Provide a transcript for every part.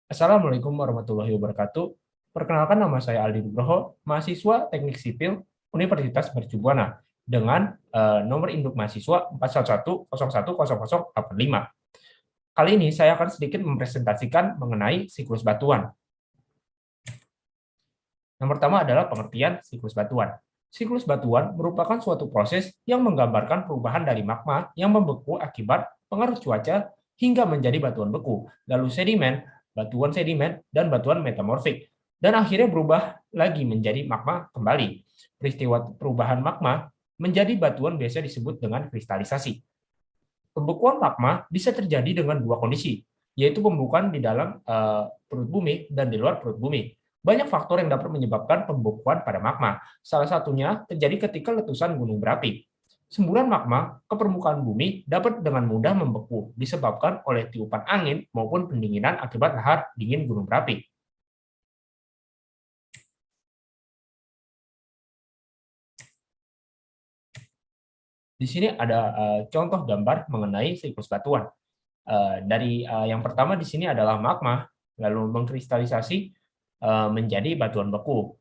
Assalamualaikum warahmatullahi wabarakatuh. Perkenalkan, nama saya Aldi Nugroho, mahasiswa Teknik Sipil Universitas Mercu Buana dengan nomor induk mahasiswa 411010085. Kali ini saya akan sedikit mempresentasikan mengenai siklus batuan. Yang pertama adalah pengertian siklus batuan. Siklus batuan merupakan suatu proses yang menggambarkan perubahan dari magma yang membeku akibat pengaruh cuaca hingga menjadi batuan beku, lalu sedimen, batuan sedimen, dan batuan metamorfik, dan akhirnya berubah lagi menjadi magma kembali. Peristiwa perubahan magma menjadi batuan biasa disebut dengan kristalisasi. Pembekuan magma bisa terjadi dengan dua kondisi, yaitu pembekuan di dalam perut bumi dan di luar perut bumi. Banyak faktor yang dapat menyebabkan pembekuan pada magma. Salah satunya terjadi ketika letusan gunung berapi. Semburan magma ke permukaan bumi dapat dengan mudah membeku disebabkan oleh tiupan angin maupun pendinginan akibat lahar dingin gunung berapi. Di sini ada contoh gambar mengenai siklus batuan. Dari yang pertama di sini adalah magma, lalu mengkristalisasi menjadi batuan beku.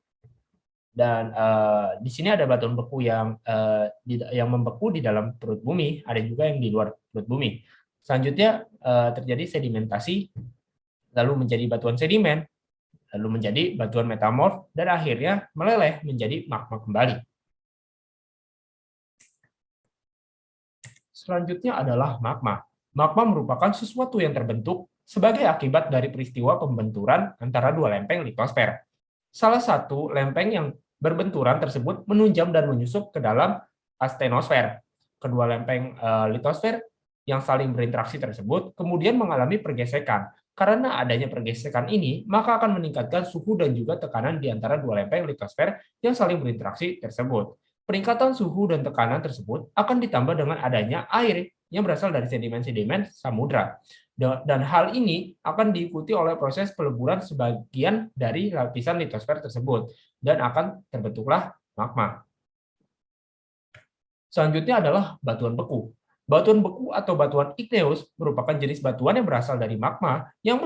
Dan di sini ada batuan beku yang membeku di dalam perut bumi, ada juga yang di luar perut bumi. Selanjutnya terjadi sedimentasi, lalu menjadi batuan sedimen, lalu menjadi batuan metamorf, dan akhirnya meleleh menjadi magma kembali. Selanjutnya adalah magma. Magma merupakan sesuatu yang terbentuk sebagai akibat dari peristiwa pembenturan antara dua lempeng litosfer. Salah satu lempeng yang berbenturan tersebut menunjam dan menyusup ke dalam astenosfer. Kedua lempeng litosfer yang saling berinteraksi tersebut kemudian mengalami pergesekan. Karena adanya pergesekan ini, maka akan meningkatkan suhu dan juga tekanan di antara dua lempeng litosfer yang saling berinteraksi tersebut. Peningkatan suhu dan tekanan tersebut akan ditambah dengan adanya air yang berasal dari sedimen-sedimen samudra. Dan hal ini akan diikuti oleh proses peleburan sebagian dari lapisan litosfer tersebut dan akan terbentuklah magma. Selanjutnya adalah batuan beku. Batuan beku atau batuan igneous merupakan jenis batuan yang berasal dari magma yang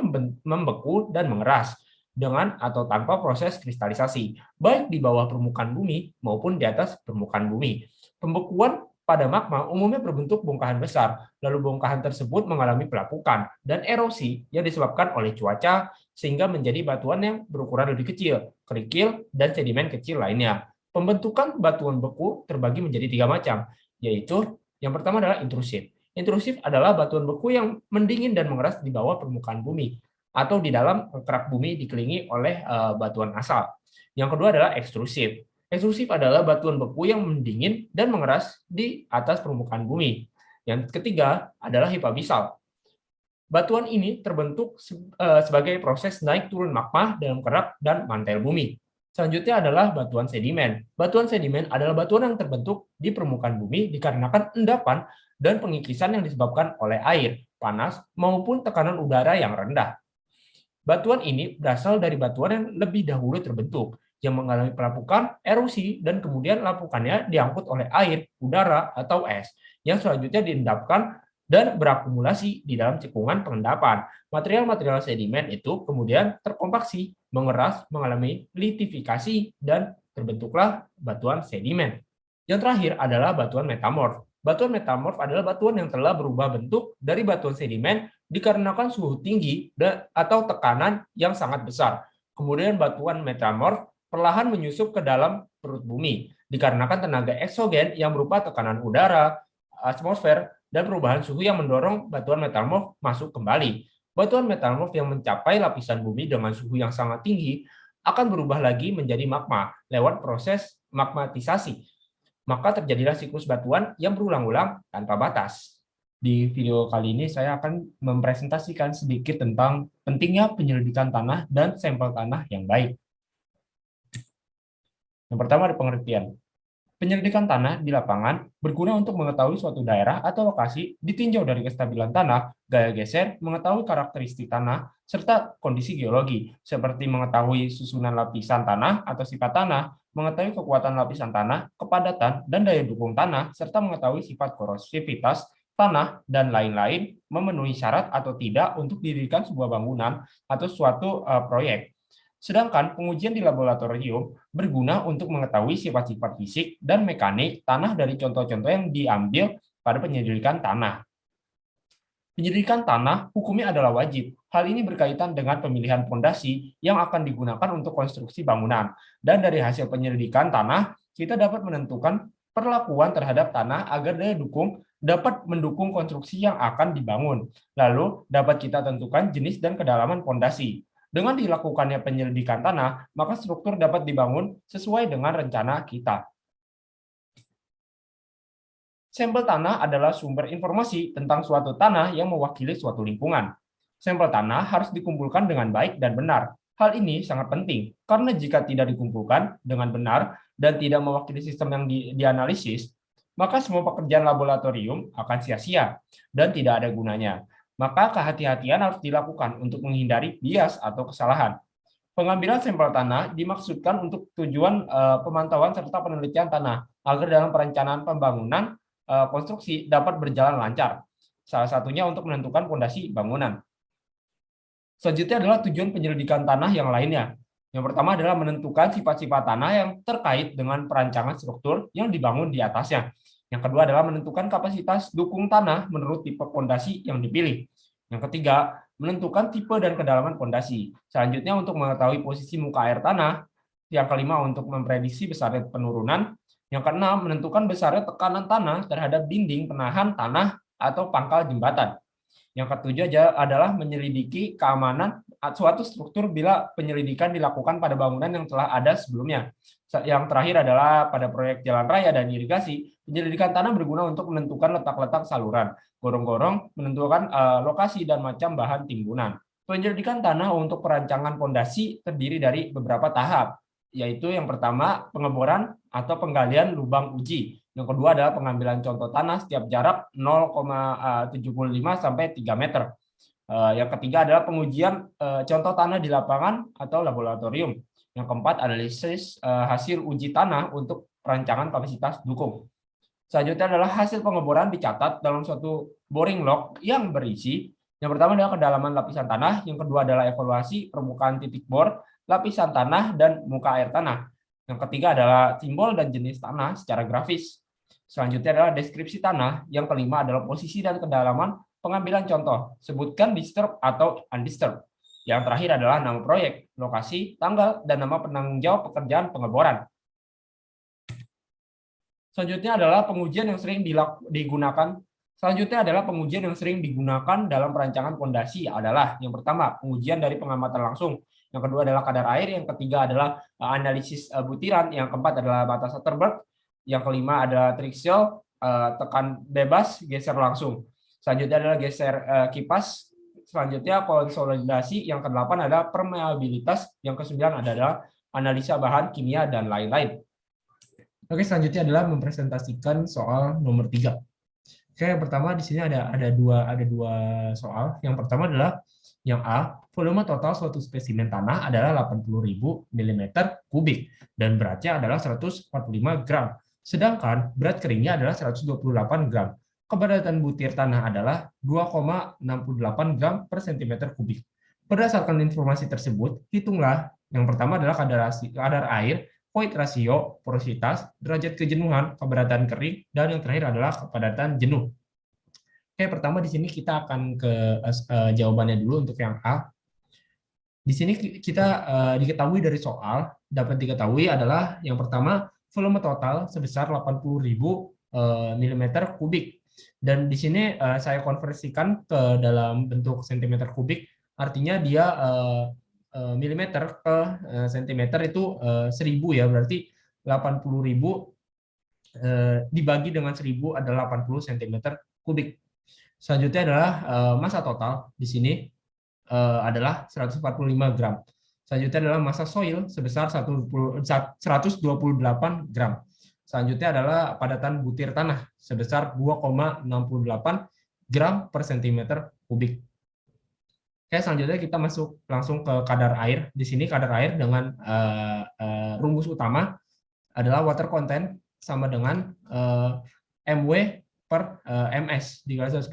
membeku dan mengeras dengan atau tanpa proses kristalisasi, baik di bawah permukaan bumi maupun di atas permukaan bumi. Pembekuan pada magma umumnya berbentuk bongkahan besar, lalu bongkahan tersebut mengalami pelapukan dan erosi yang disebabkan oleh cuaca sehingga menjadi batuan yang berukuran lebih kecil, kerikil, dan sedimen kecil lainnya. Pembentukan batuan beku terbagi menjadi tiga macam, yaitu yang pertama adalah intrusif. Intrusif adalah batuan beku yang mendingin dan mengeras di bawah permukaan bumi atau di dalam kerak bumi dikelilingi oleh batuan asal. Yang kedua adalah ekstrusif. Ekstrusif adalah batuan beku yang mendingin dan mengeras di atas permukaan bumi. Yang ketiga adalah hipabisal. Batuan ini terbentuk sebagai proses naik turun magma dalam kerak dan mantel bumi. Selanjutnya adalah batuan sedimen. Batuan sedimen adalah batuan yang terbentuk di permukaan bumi dikarenakan endapan dan pengikisan yang disebabkan oleh air, panas, maupun tekanan udara yang rendah. Batuan ini berasal dari batuan yang lebih dahulu terbentuk, yang mengalami pelapukan, erosi, dan kemudian lapukannya diangkut oleh air, udara, atau es, yang selanjutnya diendapkan dan berakumulasi di dalam cekungan pengendapan. Material-material sedimen itu kemudian terkompaksi, mengeras, mengalami litifikasi, dan terbentuklah batuan sedimen. Yang terakhir adalah batuan metamorf. Batuan metamorf adalah batuan yang telah berubah bentuk dari batuan sedimen dikarenakan suhu tinggi atau tekanan yang sangat besar. Kemudian batuan metamorf perlahan menyusup ke dalam perut bumi dikarenakan tenaga eksogen yang berupa tekanan udara, atmosfer, dan perubahan suhu yang mendorong batuan metamorf masuk kembali. Batuan metamorf yang mencapai lapisan bumi dengan suhu yang sangat tinggi akan berubah lagi menjadi magma lewat proses magmatisasi. Maka terjadilah siklus batuan yang berulang-ulang tanpa batas. Di video kali ini saya akan mempresentasikan sedikit tentang pentingnya penyelidikan tanah dan sampel tanah yang baik. Yang pertama ada pengertian. Penyelidikan tanah di lapangan berguna untuk mengetahui suatu daerah atau lokasi ditinjau dari kestabilan tanah, gaya geser, mengetahui karakteristik tanah, serta kondisi geologi, seperti mengetahui susunan lapisan tanah atau sifat tanah, mengetahui kekuatan lapisan tanah, kepadatan, dan daya dukung tanah, serta mengetahui sifat korosivitas tanah, dan lain-lain memenuhi syarat atau tidak untuk didirikan sebuah bangunan atau suatu proyek. Sedangkan pengujian di laboratorium berguna untuk mengetahui sifat-sifat fisik dan mekanik tanah dari contoh-contoh yang diambil pada penyelidikan tanah. Penyelidikan tanah hukumnya adalah wajib. Hal ini berkaitan dengan pemilihan fondasi yang akan digunakan untuk konstruksi bangunan. Dan dari hasil penyelidikan tanah, kita dapat menentukan perlakuan terhadap tanah agar daya dukung dapat mendukung konstruksi yang akan dibangun. Lalu, dapat kita tentukan jenis dan kedalaman fondasi. Dengan dilakukannya penyelidikan tanah, maka struktur dapat dibangun sesuai dengan rencana kita. Sampel tanah adalah sumber informasi tentang suatu tanah yang mewakili suatu lingkungan. Sampel tanah harus dikumpulkan dengan baik dan benar. Hal ini sangat penting karena jika tidak dikumpulkan dengan benar dan tidak mewakili sistem yang dianalisis, maka semua pekerjaan laboratorium akan sia-sia dan tidak ada gunanya. Maka kehati-hatian harus dilakukan untuk menghindari bias atau kesalahan. Pengambilan sampel tanah dimaksudkan untuk tujuan pemantauan serta penelitian tanah agar dalam perencanaan pembangunan konstruksi dapat berjalan lancar. Salah satunya untuk menentukan fondasi bangunan. Selanjutnya adalah tujuan penyelidikan tanah yang lainnya. Yang pertama adalah menentukan sifat-sifat tanah yang terkait dengan perancangan struktur yang dibangun di atasnya. Yang kedua adalah menentukan kapasitas dukung tanah menurut tipe fondasi yang dipilih. Yang ketiga, menentukan tipe dan kedalaman fondasi. Selanjutnya untuk mengetahui posisi muka air tanah. Yang kelima untuk memprediksi besarnya penurunan. Yang keenam, menentukan besarnya tekanan tanah terhadap dinding penahan tanah atau pangkal jembatan. Yang ketujuh adalah menyelidiki keamanan suatu struktur bila penyelidikan dilakukan pada bangunan yang telah ada sebelumnya. Yang terakhir adalah pada proyek jalan raya dan irigasi, penyelidikan tanah berguna untuk menentukan letak-letak saluran, gorong-gorong, menentukan lokasi dan macam bahan timbunan. Penyelidikan tanah untuk perancangan fondasi terdiri dari beberapa tahap, yaitu yang pertama pengeboran atau penggalian lubang uji. Yang kedua adalah pengambilan contoh tanah setiap jarak 0,75 sampai 3 meter. Yang ketiga adalah pengujian contoh tanah di lapangan atau laboratorium. Yang keempat, analisis hasil uji tanah untuk perancangan kapasitas dukung. Selanjutnya adalah hasil pengeboran dicatat dalam suatu boring log yang berisi yang pertama adalah kedalaman lapisan tanah, yang kedua adalah evaluasi permukaan titik bor, lapisan tanah, dan muka air tanah. Yang ketiga adalah simbol dan jenis tanah secara grafis. Selanjutnya adalah deskripsi tanah. Yang kelima adalah posisi dan kedalaman pengambilan contoh. Sebutkan disturbed atau undisturbed. Yang terakhir adalah nama proyek, lokasi, tanggal, dan nama penanggung jawab pekerjaan pengeboran. Selanjutnya adalah pengujian yang sering digunakan. Selanjutnya adalah pengujian yang sering digunakan dalam perancangan fondasi adalah yang pertama pengujian dari pengamatan langsung, yang kedua adalah kadar air, yang ketiga adalah analisis butiran, yang keempat adalah batas Atterberg, yang kelima adalah trixial, tekan bebas, geser langsung. Selanjutnya adalah geser kipas. Selanjutnya konsolidasi, yang kedelapan adalah permeabilitas, yang kesembilan adalah analisa bahan kimia dan lain-lain. Oke, selanjutnya adalah mempresentasikan soal nomor 3. Oke, yang pertama di sini ada dua soal. Yang pertama adalah yang A, volume total suatu spesimen tanah adalah 80.000 mm3 dan beratnya adalah 145 gram. Sedangkan berat keringnya adalah 128 gram. Kepadatan butir tanah adalah 2,68 gram per cm3. Berdasarkan informasi tersebut, hitunglah yang pertama adalah kadar air, void rasio, porositas, derajat kejenuhan, kepadatan kering, dan yang terakhir adalah kepadatan jenuh. Oke, pertama di sini kita akan ke jawabannya dulu untuk yang A. Di sini kita diketahui dari soal, dapat diketahui adalah yang pertama volume total sebesar 80.000 mm3. Dan di sini saya konversikan ke dalam bentuk cm3, artinya dia milimeter ke sentimeter itu 1000 ya, berarti 80.000 dibagi dengan 1000 adalah 80 cm3. Selanjutnya adalah massa total di sini adalah 145 gram. Selanjutnya adalah massa soil sebesar 128 gram. Selanjutnya adalah padatan butir tanah sebesar 2,68 gram per cm3. Oke, selanjutnya kita masuk langsung ke kadar air. Di sini kadar air dengan rumus utama adalah water content sama dengan MW per ms dikali 100%.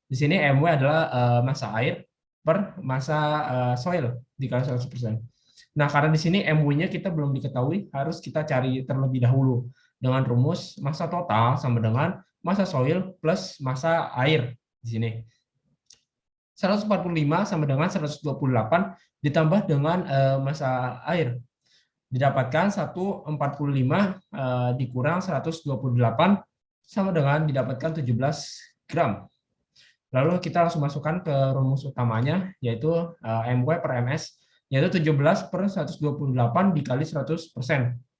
Di sini mw adalah massa air per massa soil dikali 100%. Nah, karena di sini mw-nya kita belum diketahui, harus kita cari terlebih dahulu dengan rumus massa total sama dengan massa soil plus massa air di sini. 145 sama dengan 128 ditambah dengan massa air. Didapatkan 145 dikurang 128 sama dengan didapatkan 17 gram. Lalu kita langsung masukkan ke rumus utamanya, yaitu mw per ms, yaitu 17 per 128 dikali 100%.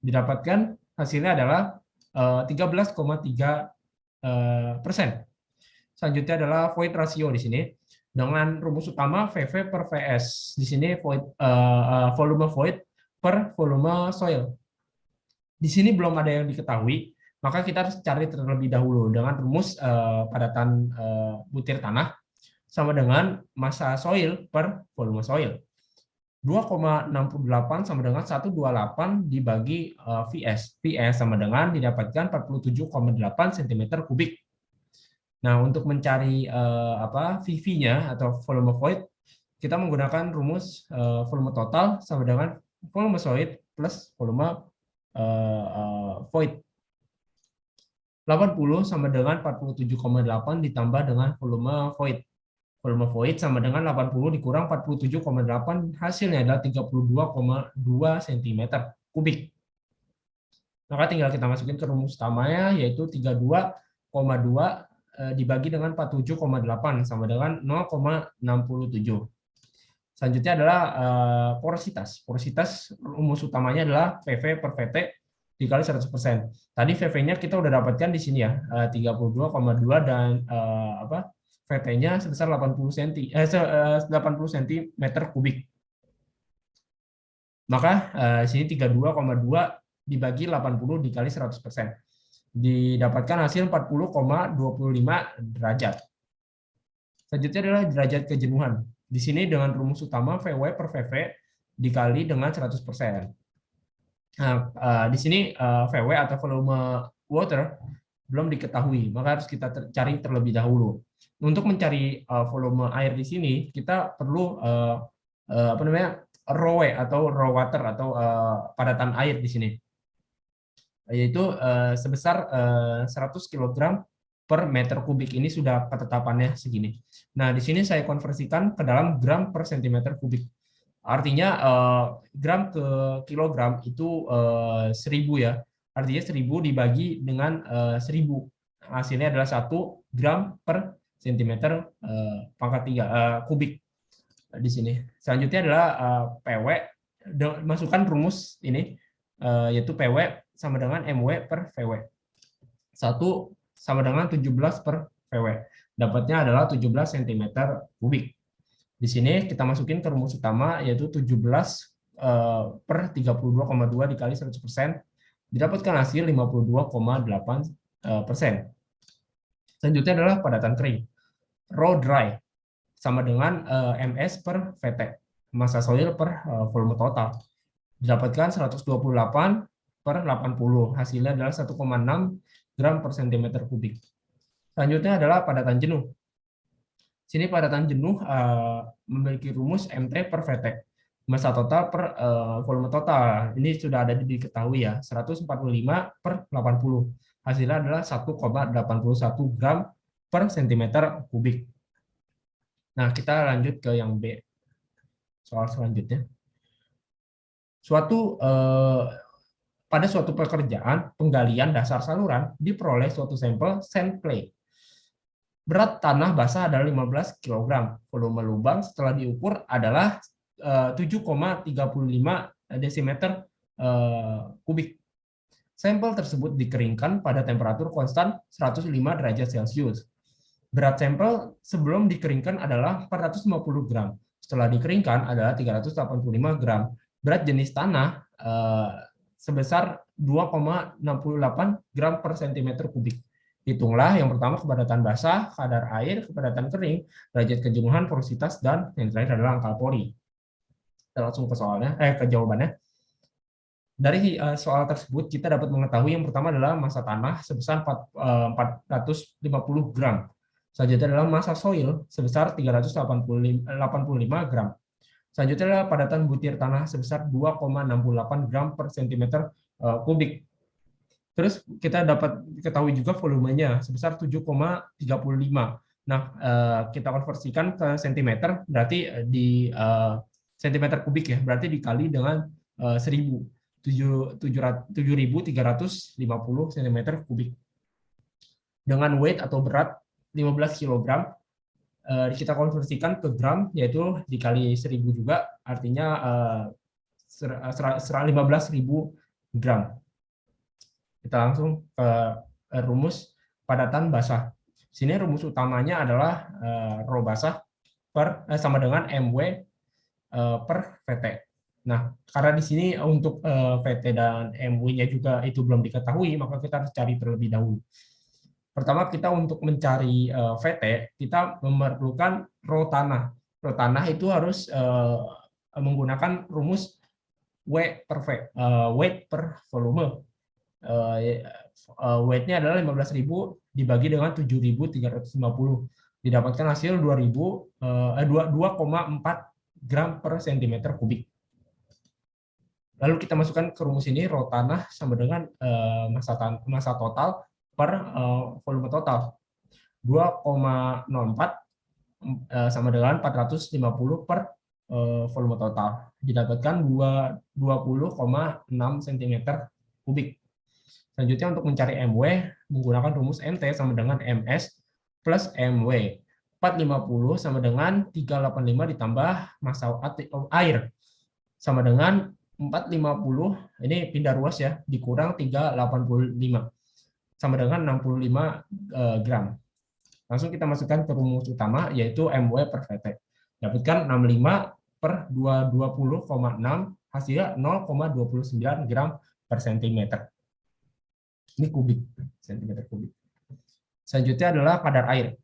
Didapatkan hasilnya adalah 13,3%. Selanjutnya adalah void ratio di sini. Dengan rumus utama VV per VS. Di sini void, volume void per volume soil. Di sini belum ada yang diketahui, maka kita harus cari terlebih dahulu dengan rumus padatan butir tanah sama dengan massa soil per volume soil. 2,68 sama dengan 128 dibagi VS. VS sama dengan didapatkan 47,8 cm3. Nah, untuk mencari VV-nya atau volume void, kita menggunakan rumus volume total sama dengan volume soil plus volume void. 80 sama dengan 47,8 ditambah dengan volume void. Volume void sama dengan 80 dikurang 47,8, hasilnya adalah 32,2 cm3. Maka tinggal kita masukin ke rumus utamanya, yaitu 32,2 dibagi dengan 47,8 sama dengan 0,67. Selanjutnya adalah porositas. Porositas rumus utamanya adalah VV per VT dikali 100%. Tadi VV-nya kita udah dapatkan di sini ya, 32,2 dan VT-nya sebesar 80 cm3. Maka di sini 32,2 dibagi 80 dikali 100%. Didapatkan hasil 40,25 derajat. Selanjutnya adalah derajat kejenuhan. Di sini dengan rumus utama VW per VV dikali dengan 100%. Nah, di sini VW atau volume water belum diketahui, maka harus kita cari terlebih dahulu. Untuk mencari volume air di sini, kita perlu raw atau raw water atau padatan air di sini, yaitu sebesar 100 kg per meter kubik. Ini sudah ketetapannya segini. Nah, di sini saya konversikan ke dalam gram per sentimeter kubik. Artinya gram ke kilogram itu 1000 ya. Artinya 1000 dibagi dengan 1000. Hasilnya adalah 1 gram per sentimeter pangkat 3 kubik di sini. Selanjutnya adalah PW. Masukkan rumus ini, yaitu PW sama dengan MW per VW. 1 sama dengan 17 per VW. Dapatnya adalah 17 cm3. Di sini kita masukin ke rumus utama, yaitu 17 per 32,2 dikali 100%. Didapatkan hasil 52,8%. Selanjutnya adalah padatan kering. Raw dry sama dengan MS per VT. Massa soil per volume total. Didapatkan 128 per 80, hasilnya adalah 1,6 gram per cm3. Selanjutnya adalah padatan jenuh. Sini padatan jenuh memiliki rumus MT per VT. Massa total per volume total. Ini sudah ada diketahui ya, 145 per 80. Hasilnya adalah 1,81 gram per cm3. Nah, kita lanjut ke yang B. Soal selanjutnya. Pada suatu pekerjaan penggalian dasar saluran diperoleh suatu sampel sand clay. Berat tanah basah adalah 15 kg. Volume lubang setelah diukur adalah 7,35 desimeter kubik. Sampel tersebut dikeringkan pada temperatur konstan 105 derajat Celcius. Berat sampel sebelum dikeringkan adalah 450 gram. Setelah dikeringkan adalah 385 gram. Berat jenis tanah sebesar 2,68 gram per cm3. Hitunglah yang pertama kepadatan basah, kadar air, kepadatan kering, derajat kejenuhan, porositas, dan yang terakhir adalah angka pori. Kita langsung ke soalnya, ke jawabannya. Dari soal tersebut kita dapat mengetahui yang pertama adalah massa tanah sebesar 450 gram. Selanjutnya adalah massa soil sebesar 385 gram. Selanjutnya adalah padatan butir tanah sebesar 2,68 gram per cm kubik. Terus kita dapat ketahui juga volumenya sebesar 7,35. Nah, kita konversikan ke cm, berarti di cm kubik ya, berarti dikali dengan 7.350 cm kubik. Dengan weight atau berat 15 kg, kita konversikan ke gram, yaitu dikali 1.000 juga, artinya 15.000 gram. Kita langsung ke rumus padatan basah. Sini rumus utamanya adalah rho basah sama dengan MW per VT. Nah, karena di sini untuk VT dan MW-nya juga itu belum diketahui, maka kita harus cari terlebih dahulu. Pertama, kita untuk mencari VT, kita memerlukan rho tanah. Rho tanah itu harus menggunakan rumus weight per volume. Weight-nya adalah 15.000 dibagi dengan 7.350. Didapatkan hasil 2,4 gram per cm kubik. Lalu kita masukkan ke rumus ini, rho tanah sama dengan massa total per volume total. 2,04 sama dengan 450 per volume total. Didapatkan 20,6 cm kubik. Selanjutnya untuk mencari MW, menggunakan rumus MT sama dengan MS plus MW. 450 sama dengan 385 ditambah massa air sama dengan 450, ini pindah ruas ya, dikurang 385 sama dengan 65 gram. Langsung kita masukkan ke rumus utama, yaitu MW per VT. Dapatkan 65 per 220,6, hasilnya 0,29 gram per cm. Ini kubik, cm kubik. Selanjutnya adalah kadar air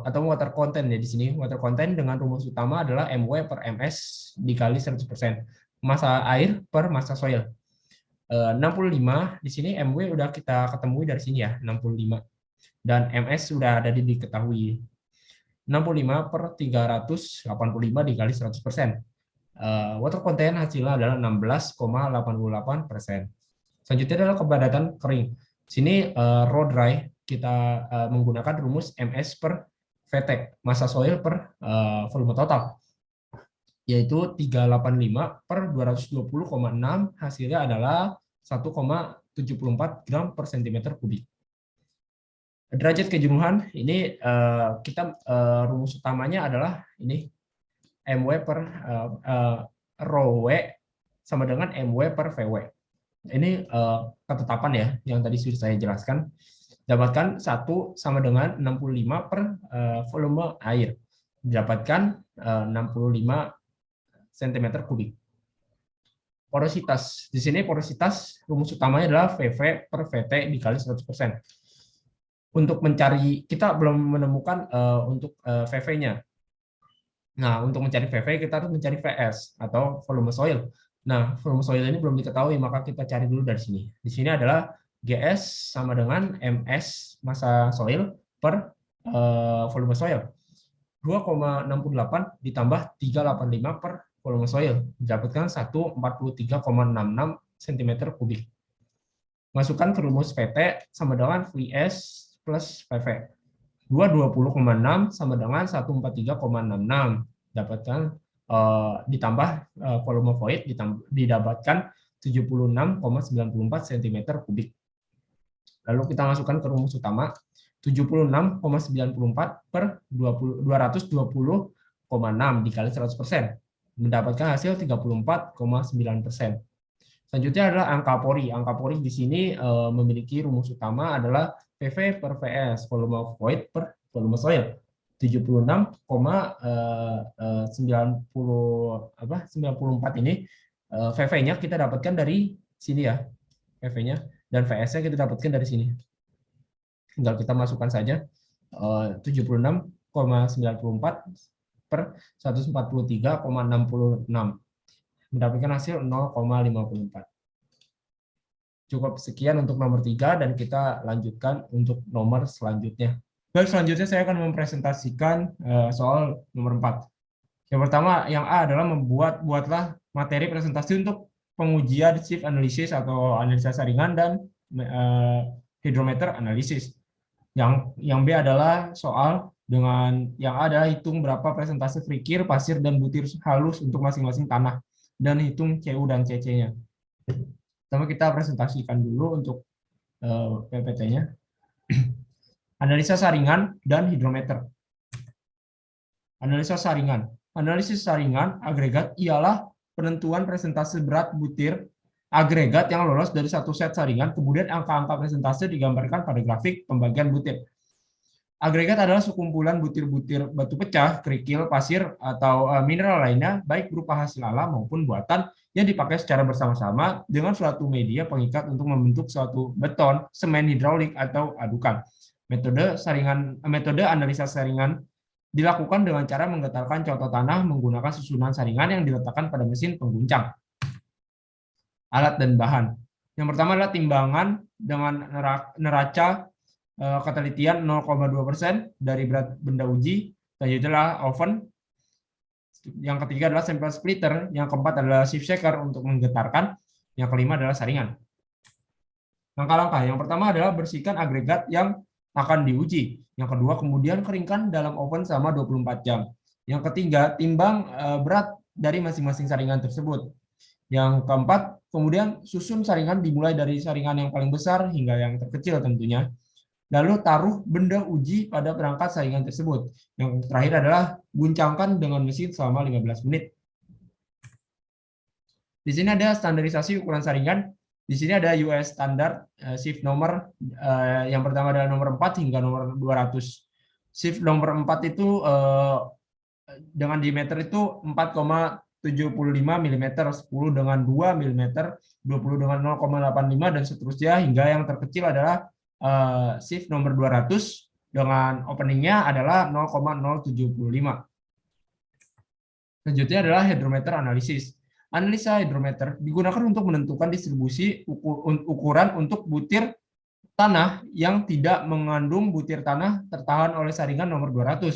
atau water content ya di sini. Water content dengan rumus utama adalah MW per MS dikali 100%. Massa air per massa soil. 65 di sini MW udah kita ketemui dari sini ya, 65. Dan MS sudah ada diketahui. 65 per 385 dikali 100%. Water content hasilnya adalah 16,88%. Selanjutnya adalah kepadatan kering. Sini raw dry kita menggunakan rumus MS per VT, massa soil per volume total, yaitu 385 per 220,6, hasilnya adalah 1,74 gram per cm kubik. Derajat kejenuhan ini kita rumus utamanya adalah ini MW per rho W sama dengan MW per VW. Ini ketetapan ya yang tadi sudah saya jelaskan. Dapatkan 1 sama dengan 65 per volume air. Dapatkan 65 cm kubik. Porositas. Di sini porositas rumus utamanya adalah VV per VT dikali 100%. Untuk mencari, kita belum menemukan untuk VV-nya. Nah, untuk mencari VV kita harus mencari VS atau volume soil. Nah, volume soil ini belum diketahui, maka kita cari dulu dari sini. Di sini adalah GS sama dengan MS massa soil per volume soil. 2,68 ditambah 385 per volume soil. Didapatkan 143,66 cm kubik. Masukkan ke rumus VT sama dengan VS plus VV. 220,6 sama dengan 143,66. Dapatkan ditambah volume void didapatkan 76,94 cm kubik. Lalu kita masukkan ke rumus utama 76,94 per 220,6 dikali 100%. Mendapatkan hasil 34,9%. Selanjutnya adalah angka pori. Angka pori di sini memiliki rumus utama adalah PV per VS, volume void per volume soil. 94 ini VV-nya kita dapatkan dari sini ya, VV-nya, dan VS-nya kita dapatkan dari sini. Tinggal kita masukkan saja 76,94 per 143,66, mendapatkan hasil 0,54. Cukup sekian untuk nomor 3 dan kita lanjutkan untuk nomor selanjutnya. Baik, selanjutnya saya akan mempresentasikan soal nomor 4. Yang pertama, yang A adalah buatlah materi presentasi untuk pengujian shift analysis atau analisa saringan dan hydrometer analysis. Yang B adalah soal dengan yang A adalah hitung berapa presentase kerikil, pasir, dan butir halus untuk masing-masing tanah dan hitung CU dan CC-nya. Pertama kita presentasikan dulu untuk PPT-nya. Analisa saringan dan hidrometer. Analisa saringan. Analisis saringan agregat ialah penentuan presentase berat butir agregat yang lolos dari satu set saringan, kemudian angka-angka presentase digambarkan pada grafik pembagian butir. Agregat adalah sekumpulan butir-butir batu pecah, kerikil, pasir, atau mineral lainnya, baik berupa hasil alam maupun buatan, yang dipakai secara bersama-sama dengan suatu media pengikat untuk membentuk suatu beton, semen hidraulik, atau adukan. Metode analisa saringan dilakukan dengan cara menggetarkan contoh tanah menggunakan susunan saringan yang diletakkan pada mesin pengguncang. Alat dan bahan. Yang pertama adalah timbangan dengan neraca ketelitian 0,2% dari berat benda uji. Selanjutnya adalah oven. Yang ketiga adalah sampel splitter. Yang keempat adalah shift shaker untuk menggetarkan. Yang kelima adalah saringan. Langkah-langkah. Yang pertama adalah bersihkan agregat yang akan diuji. Yang kedua, kemudian keringkan dalam oven selama 24 jam. Yang ketiga, timbang berat dari masing-masing saringan tersebut. Yang keempat, kemudian susun saringan dimulai dari saringan yang paling besar hingga yang terkecil tentunya. Lalu taruh benda uji pada perangkat saringan tersebut. Yang terakhir adalah guncangkan dengan mesin selama 15 menit. Di sini ada standarisasi ukuran saringan. Di sini ada US standar shift nomor yang pertama adalah nomor 4 hingga nomor 200. Shift nomor 4 itu dengan diameter itu 4,75 mm, 10 dengan 2 mm, 20 dengan 0,85 dan seterusnya hingga yang terkecil adalah shift nomor 200 dengan openingnya adalah 0,075. Selanjutnya adalah hydrometer analisis. Analisa hidrometer digunakan untuk menentukan distribusi ukuran untuk butir tanah yang tidak mengandung butir tanah tertahan oleh saringan nomor 200.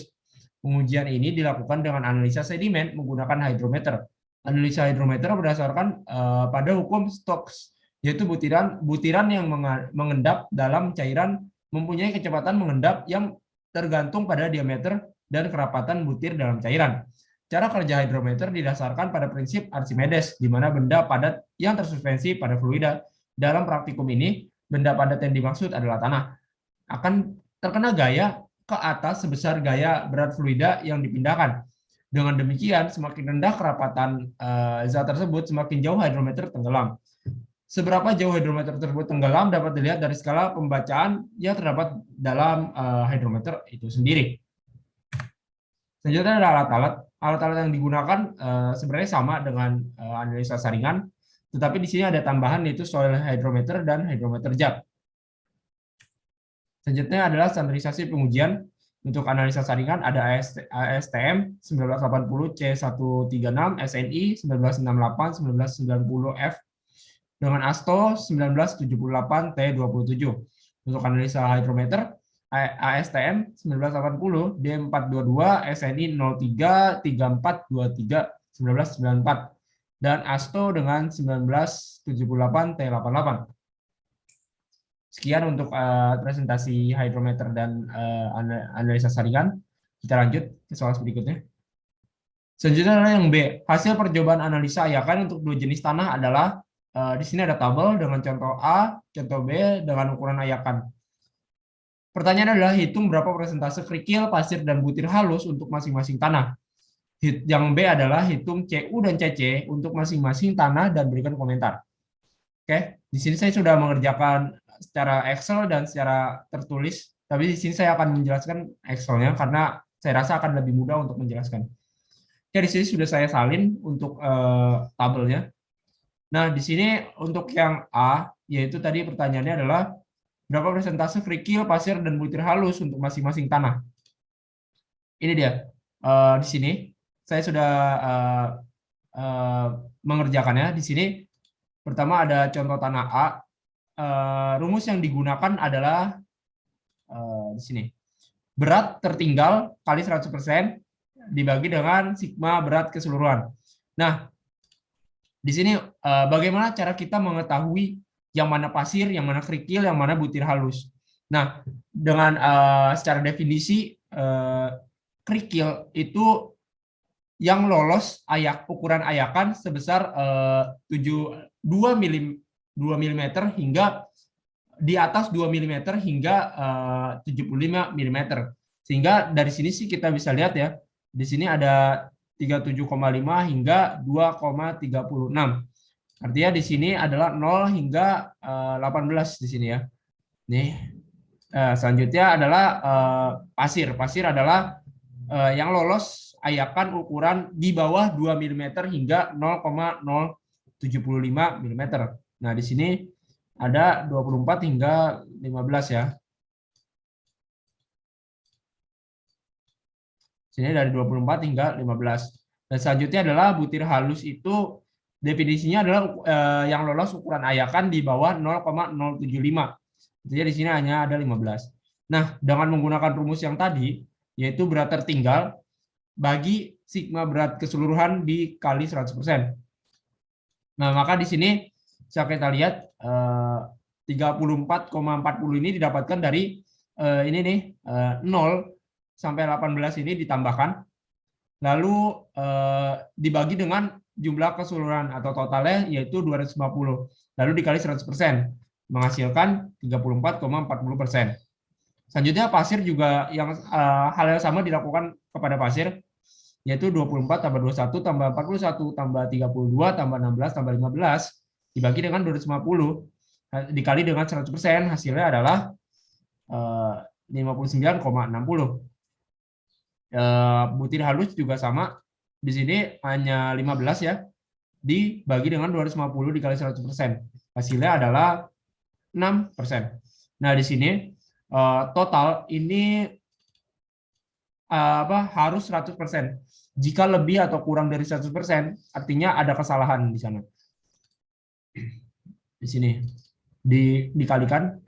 Pengujian ini dilakukan dengan analisa sedimen menggunakan hidrometer. Analisa hidrometer berdasarkan pada hukum Stokes, yaitu butiran yang mengendap dalam cairan mempunyai kecepatan mengendap yang tergantung pada diameter dan kerapatan butir dalam cairan. Cara kerja hidrometer didasarkan pada prinsip Archimedes, di mana benda padat yang tersuspensi pada fluida. Dalam praktikum ini, benda padat yang dimaksud adalah tanah. Akan terkena gaya ke atas sebesar gaya berat fluida yang dipindahkan. Dengan demikian, semakin rendah kerapatan zat tersebut, semakin jauh hidrometer tenggelam. Seberapa jauh hidrometer tersebut tenggelam dapat dilihat dari skala pembacaan yang terdapat dalam hidrometer itu sendiri. Selanjutnya ada alat-alat. Alat-alat yang digunakan sebenarnya sama dengan analisa saringan, tetapi di sini ada tambahan yaitu soil hydrometer dan hydrometer jet. Selanjutnya adalah standarisasi pengujian. Untuk analisa saringan ada ASTM 1980 C136, SNI 1968 1990F dengan ASTO 1978 T27. Untuk analisa hydrometer ASTM 1980 D422 SNI 03 3423 1994 dan ASTO dengan 1978 T88. Sekian untuk presentasi hydrometer dan analisa saringan. Kita lanjut ke soal berikutnya. Selanjutnya adalah yang B. Hasil percobaan analisa ayakan untuk dua jenis tanah adalah di sini ada tabel dengan contoh A, contoh B dengan ukuran ayakan. Pertanyaan adalah hitung berapa persentase kerikil, pasir, dan butir halus untuk masing-masing tanah. Yang B adalah hitung CU dan CC untuk masing-masing tanah dan berikan komentar. Oke, di sini saya sudah mengerjakan secara Excel dan secara tertulis, tapi di sini saya akan menjelaskan Excel-nya karena saya rasa akan lebih mudah untuk menjelaskan. Oke, di sini sudah saya salin untuk tabelnya. Nah, di sini untuk yang A, yaitu tadi pertanyaannya adalah berapa persentase kerikil, pasir, dan butir halus untuk masing-masing tanah. Ini dia. Di sini saya sudah mengerjakannya. Di sini pertama ada contoh tanah A. rumus yang digunakan adalah di sini. Berat tertinggal kali 100% dibagi dengan sigma berat keseluruhan. Nah, di sini bagaimana cara kita mengetahui yang mana pasir, yang mana kerikil, yang mana butir halus. Nah, dengan secara definisi kerikil itu yang lolos ukuran ayakan sebesar 2 mm hingga di atas 2 mm hingga 75 mm. Sehingga dari sini sih kita bisa lihat ya, di sini ada 37,5 hingga 2,36. Artinya di sini adalah 0 hingga 18 di sini ya. Nih. Selanjutnya adalah pasir. Pasir adalah yang lolos ayakan ukuran di bawah 2 mm hingga 0,075 mm. Nah, di sini ada 24 hingga 15 ya. Sini dari 24 hingga 15. Dan selanjutnya adalah butir halus itu definisinya adalah yang lolos ukuran ayakan di bawah 0,075. Jadi di sini hanya ada 15. Nah, dengan menggunakan rumus yang tadi, yaitu berat tertinggal bagi sigma berat keseluruhan dikali 100%. Nah, maka di sini bisa kita lihat 34,40 ini didapatkan dari ini nih 0 sampai 18 ini ditambahkan, lalu dibagi dengan jumlah keseluruhan atau totalnya yaitu 250, lalu dikali 100%, menghasilkan 34,40%. Selanjutnya pasir juga yang hal yang sama dilakukan kepada pasir, yaitu 24 tambah 21 tambah 41 tambah 32 tambah 16 tambah 15 dibagi dengan 250 dikali dengan 100%, hasilnya adalah 59,60. Butir halus juga sama, di sini hanya 15 ya, dibagi dengan 250 dikali 100%, hasilnya adalah 6%. Nah, di sini total ini harus 100%. Jika lebih atau kurang dari 100%, artinya ada kesalahan di sana. Di sini ditambahkan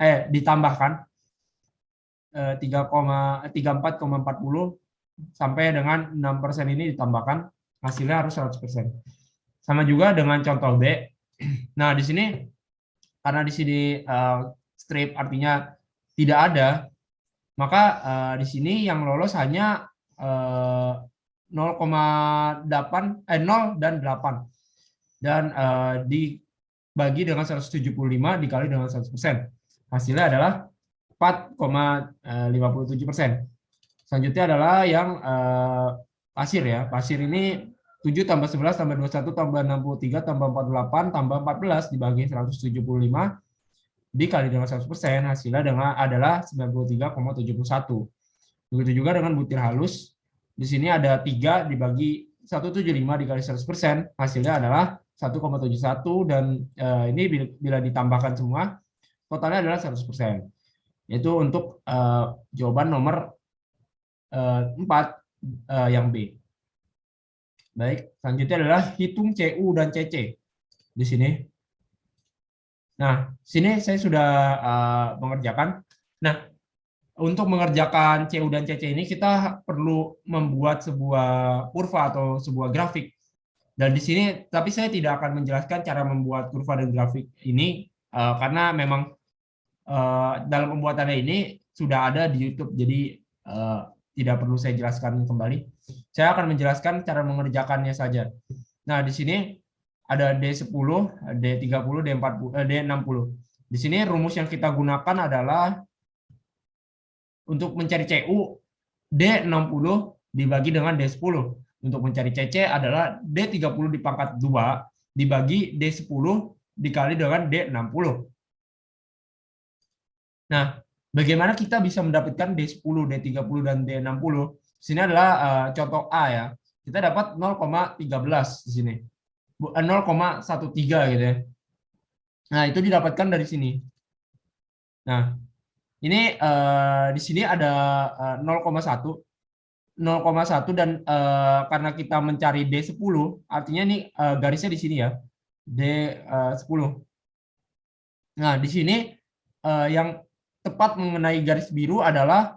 34,40 sampai dengan 6% ini ditambahkan, hasilnya harus 100%. Sama juga dengan contoh B. Nah, di sini karena di sini strip artinya tidak ada, maka di sini yang lolos hanya 0,8 0 dan 8. Dan dibagi dengan 175 dikali dengan 100%. Hasilnya adalah 4,57%. Selanjutnya adalah yang pasir ya. Pasir ini 7 tambah 11 tambah 21 tambah 63 tambah 48 tambah 14 dibagi 175 dikali dengan 100%, hasilnya adalah 93,71. Begitu juga dengan butir halus. Di sini ada 3 dibagi 175 dikali 100%, hasilnya adalah 1,71, dan ini bila ditambahkan semua totalnya adalah 100%. Itu untuk jawaban nomor 4 yang B. Baik, selanjutnya adalah hitung CU dan CC. Di sini. Nah, sini saya sudah mengerjakan. Nah, untuk mengerjakan CU dan CC ini kita perlu membuat sebuah kurva atau sebuah grafik. Dan di sini, tapi saya tidak akan menjelaskan cara membuat kurva dan grafik ini karena memang dalam pembuatannya ini sudah ada di YouTube, jadi tidak perlu saya jelaskan kembali. Saya akan menjelaskan cara mengerjakannya saja. Nah, di sini ada D10, D30, D40, D60. Di sini rumus yang kita gunakan adalah untuk mencari CU D60 dibagi dengan D10. Untuk mencari CC adalah D30 dipangkat 2 dibagi D10 dikali dengan D60. Nah, bagaimana kita bisa mendapatkan D10, D30, dan D60? Di sini adalah contoh A ya. Kita dapat 0,13 di sini. 0,13 gitu ya. Nah, itu didapatkan dari sini. Nah, ini di sini ada 0,1. 0,1 dan karena kita mencari D10, artinya ini garisnya di sini ya. D10. Nah, di sini yang tepat mengenai garis biru adalah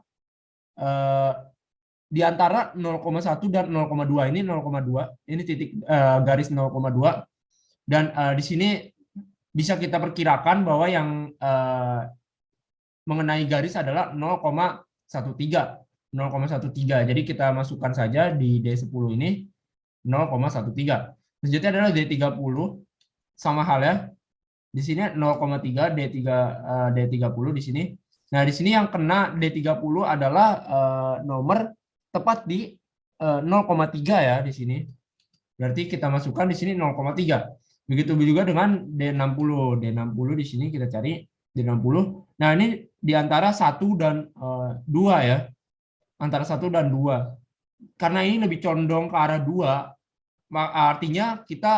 di antara 0,1 dan 0,2. Ini 0,2, ini titik garis 0,2. Dan di sini bisa kita perkirakan bahwa yang mengenai garis adalah 0,13. 0,13. Jadi kita masukkan saja di D10 ini 0,13. Selanjutnya adalah D30, sama halnya. Di sini 0,3, D30 di sini. Nah, di sini yang kena D30 adalah nomor tepat di 0,3 ya di sini. Berarti kita masukkan di sini 0,3. Begitu juga dengan D60. D60 di sini kita cari D60. Nah, ini di antara 1 dan 2 ya. Antara 1 dan 2. Karena ini lebih condong ke arah 2, artinya kita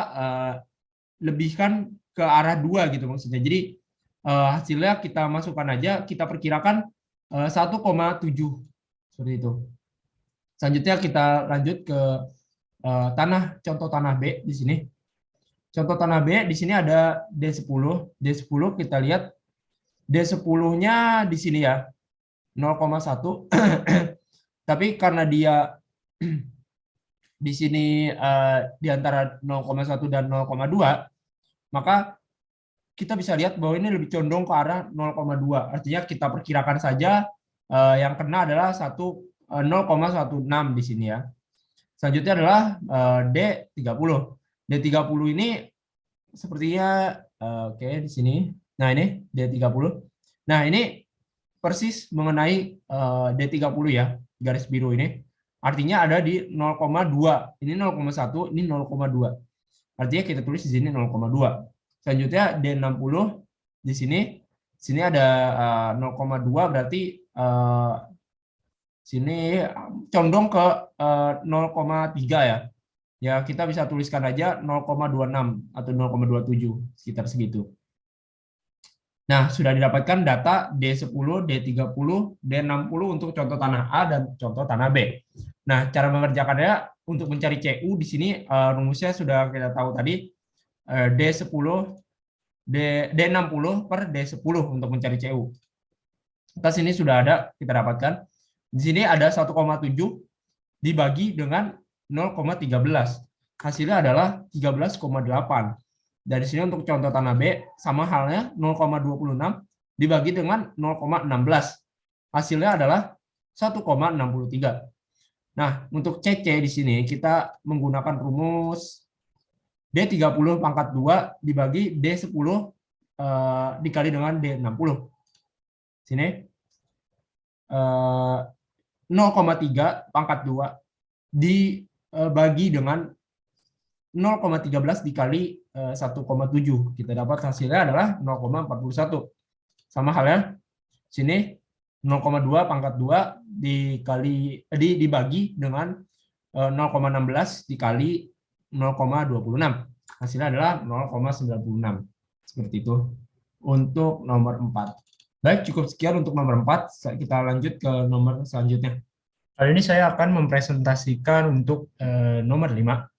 lebihkan ke arah 2 gitu maksudnya. Jadi hasilnya kita masukkan aja, kita perkirakan 1,7 seperti itu. Selanjutnya kita lanjut ke contoh tanah B di sini. Contoh tanah B di sini ada D10. D10 kita lihat D10-nya di sini ya 0,1. Tapi karena dia di sini di antara 0,1 dan 0,2, maka kita bisa lihat bahwa ini lebih condong ke arah 0,2. Artinya kita perkirakan saja yang kena adalah 0,16 di sini ya. Selanjutnya adalah D30. D30 ini sepertinya oke di sini. Nah, ini D30. Nah, ini persis mengenai D30 ya, garis biru ini. Artinya ada di 0,2. Ini 0,1, ini 0,2. Artinya kita tulis di sini 0,2. Selanjutnya D60 di sini. Sini ada 0,2 berarti sini condong ke 0,3 ya. Ya, kita bisa tuliskan aja 0,26 atau 0,27 sekitar segitu. Nah, sudah didapatkan data D10, D30, D60 untuk contoh tanah A dan contoh tanah B. Nah, cara mengerjakannya untuk mencari CU di sini rumusnya sudah kita tahu tadi, D10, D60 per D10 untuk mencari CU. Atas ini sudah ada, kita dapatkan. Di sini ada 1,7 dibagi dengan 0,13. Hasilnya adalah 13,8. Dari sini untuk contoh tanah B, sama halnya 0,26 dibagi dengan 0,16. Hasilnya adalah 1,63. Nah, untuk CC di sini kita menggunakan rumus D30 pangkat 2 dibagi D10 dikali dengan D60. Sini 0,3 pangkat 2 dibagi dengan 0,13 dikali 1,7. Kita dapat hasilnya adalah 0,41. Sama halnya sini 0,2 pangkat 2 dibagi dengan 0,16 dikali 0,26. Hasilnya adalah 0,96. Seperti itu untuk nomor 4. Baik, cukup sekian untuk nomor 4. Kita lanjut ke nomor selanjutnya. Kali ini saya akan mempresentasikan untuk nomor 5.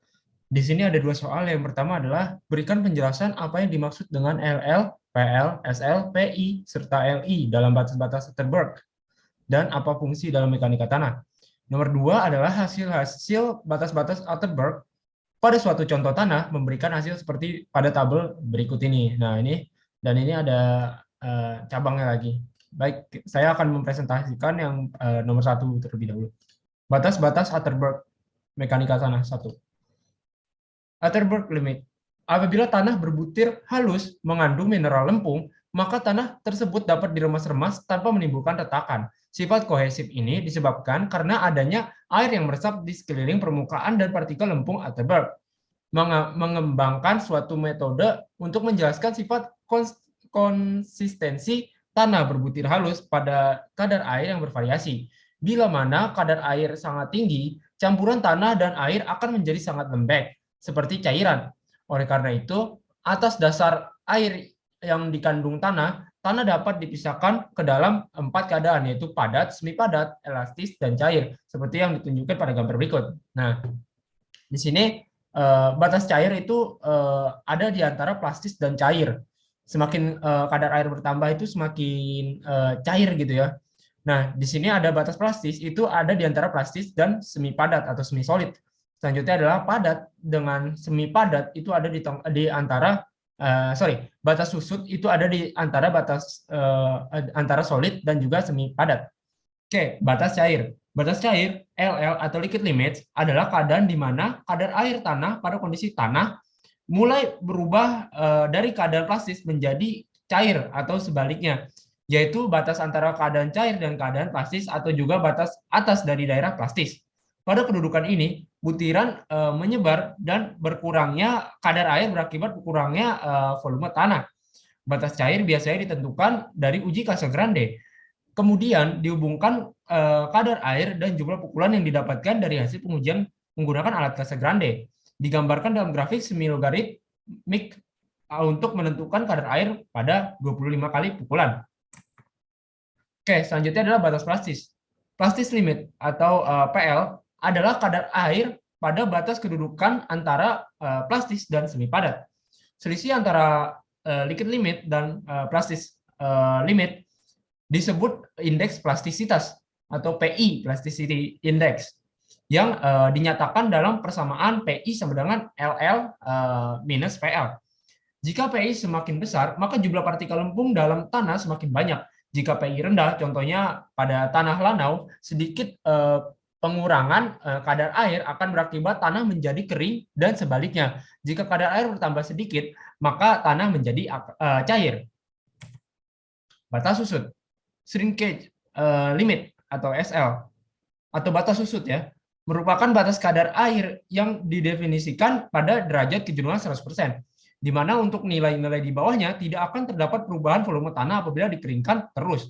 Di sini ada dua soal. Yang pertama adalah berikan penjelasan apa yang dimaksud dengan LL, PL, SL, PI, serta LI dalam batas-batas Atterberg, dan apa fungsi dalam mekanika tanah. Nomor 2 adalah hasil-hasil batas-batas Atterberg pada suatu contoh tanah memberikan hasil seperti pada tabel berikut ini. Nah, ini ada cabangnya lagi. Baik, saya akan mempresentasikan yang nomor 1 terlebih dahulu. Batas-batas Atterberg mekanika tanah 1. Atterberg limit. Apabila tanah berbutir halus mengandung mineral lempung, maka tanah tersebut dapat diremas-remas tanpa menimbulkan retakan. Sifat kohesif ini disebabkan karena adanya air yang meresap di sekeliling permukaan dan partikel lempung Atterberg. Mengembangkan suatu metode untuk menjelaskan sifat konsistensi tanah berbutir halus pada kadar air yang bervariasi. Bila mana kadar air sangat tinggi, campuran tanah dan air akan menjadi sangat lembek, seperti cairan. Oleh karena itu, atas dasar air yang dikandung tanah dapat dipisahkan ke dalam 4 keadaan, yaitu padat, semi padat, elastis, dan cair, seperti yang ditunjukkan pada gambar berikut. Nah, di sini batas cair itu ada di antara plastis dan cair. semakin kadar air bertambah itu semakin cair gitu ya. Nah, di sini ada batas plastis, itu ada di antara plastis dan semi padat atau semi solid. Selanjutnya adalah padat dengan semi padat itu ada di antara batas susut itu ada di antara batas antara solid dan juga semi padat. Oke, batas cair. Batas cair LL atau liquid limit adalah keadaan di mana kadar air tanah pada kondisi tanah mulai berubah dari keadaan plastis menjadi cair atau sebaliknya, yaitu batas antara keadaan cair dan keadaan plastis atau juga batas atas dari daerah plastis. Pada kedudukan ini, butiran menyebar dan berkurangnya kadar air berakibat berkurangnya volume tanah. Batas cair biasanya ditentukan dari uji Casagrande. Kemudian dihubungkan kadar air dan jumlah pukulan yang didapatkan dari hasil pengujian menggunakan alat Casagrande. Digambarkan dalam grafik semi logaritmik untuk menentukan kadar air pada 25 kali pukulan. Oke, selanjutnya adalah batas plastis. Plastis limit atau PL adalah kadar air pada batas kedudukan antara plastis dan semi padat. Selisih antara liquid limit dan plastis limit disebut indeks plastisitas atau PI, plasticity index, yang dinyatakan dalam persamaan PI sama dengan LL minus PL. Jika PI semakin besar, maka jumlah partikel lempung dalam tanah semakin banyak. Jika PI rendah, contohnya pada tanah lanau, sedikit pengurangan kadar air akan berakibat tanah menjadi kering dan sebaliknya. Jika kadar air bertambah sedikit, maka tanah menjadi cair. Batas susut, shrinkage limit atau SL, atau batas susut ya, merupakan batas kadar air yang didefinisikan pada derajat kejenuhan 100%, di mana untuk nilai-nilai di bawahnya tidak akan terdapat perubahan volume tanah apabila dikeringkan terus.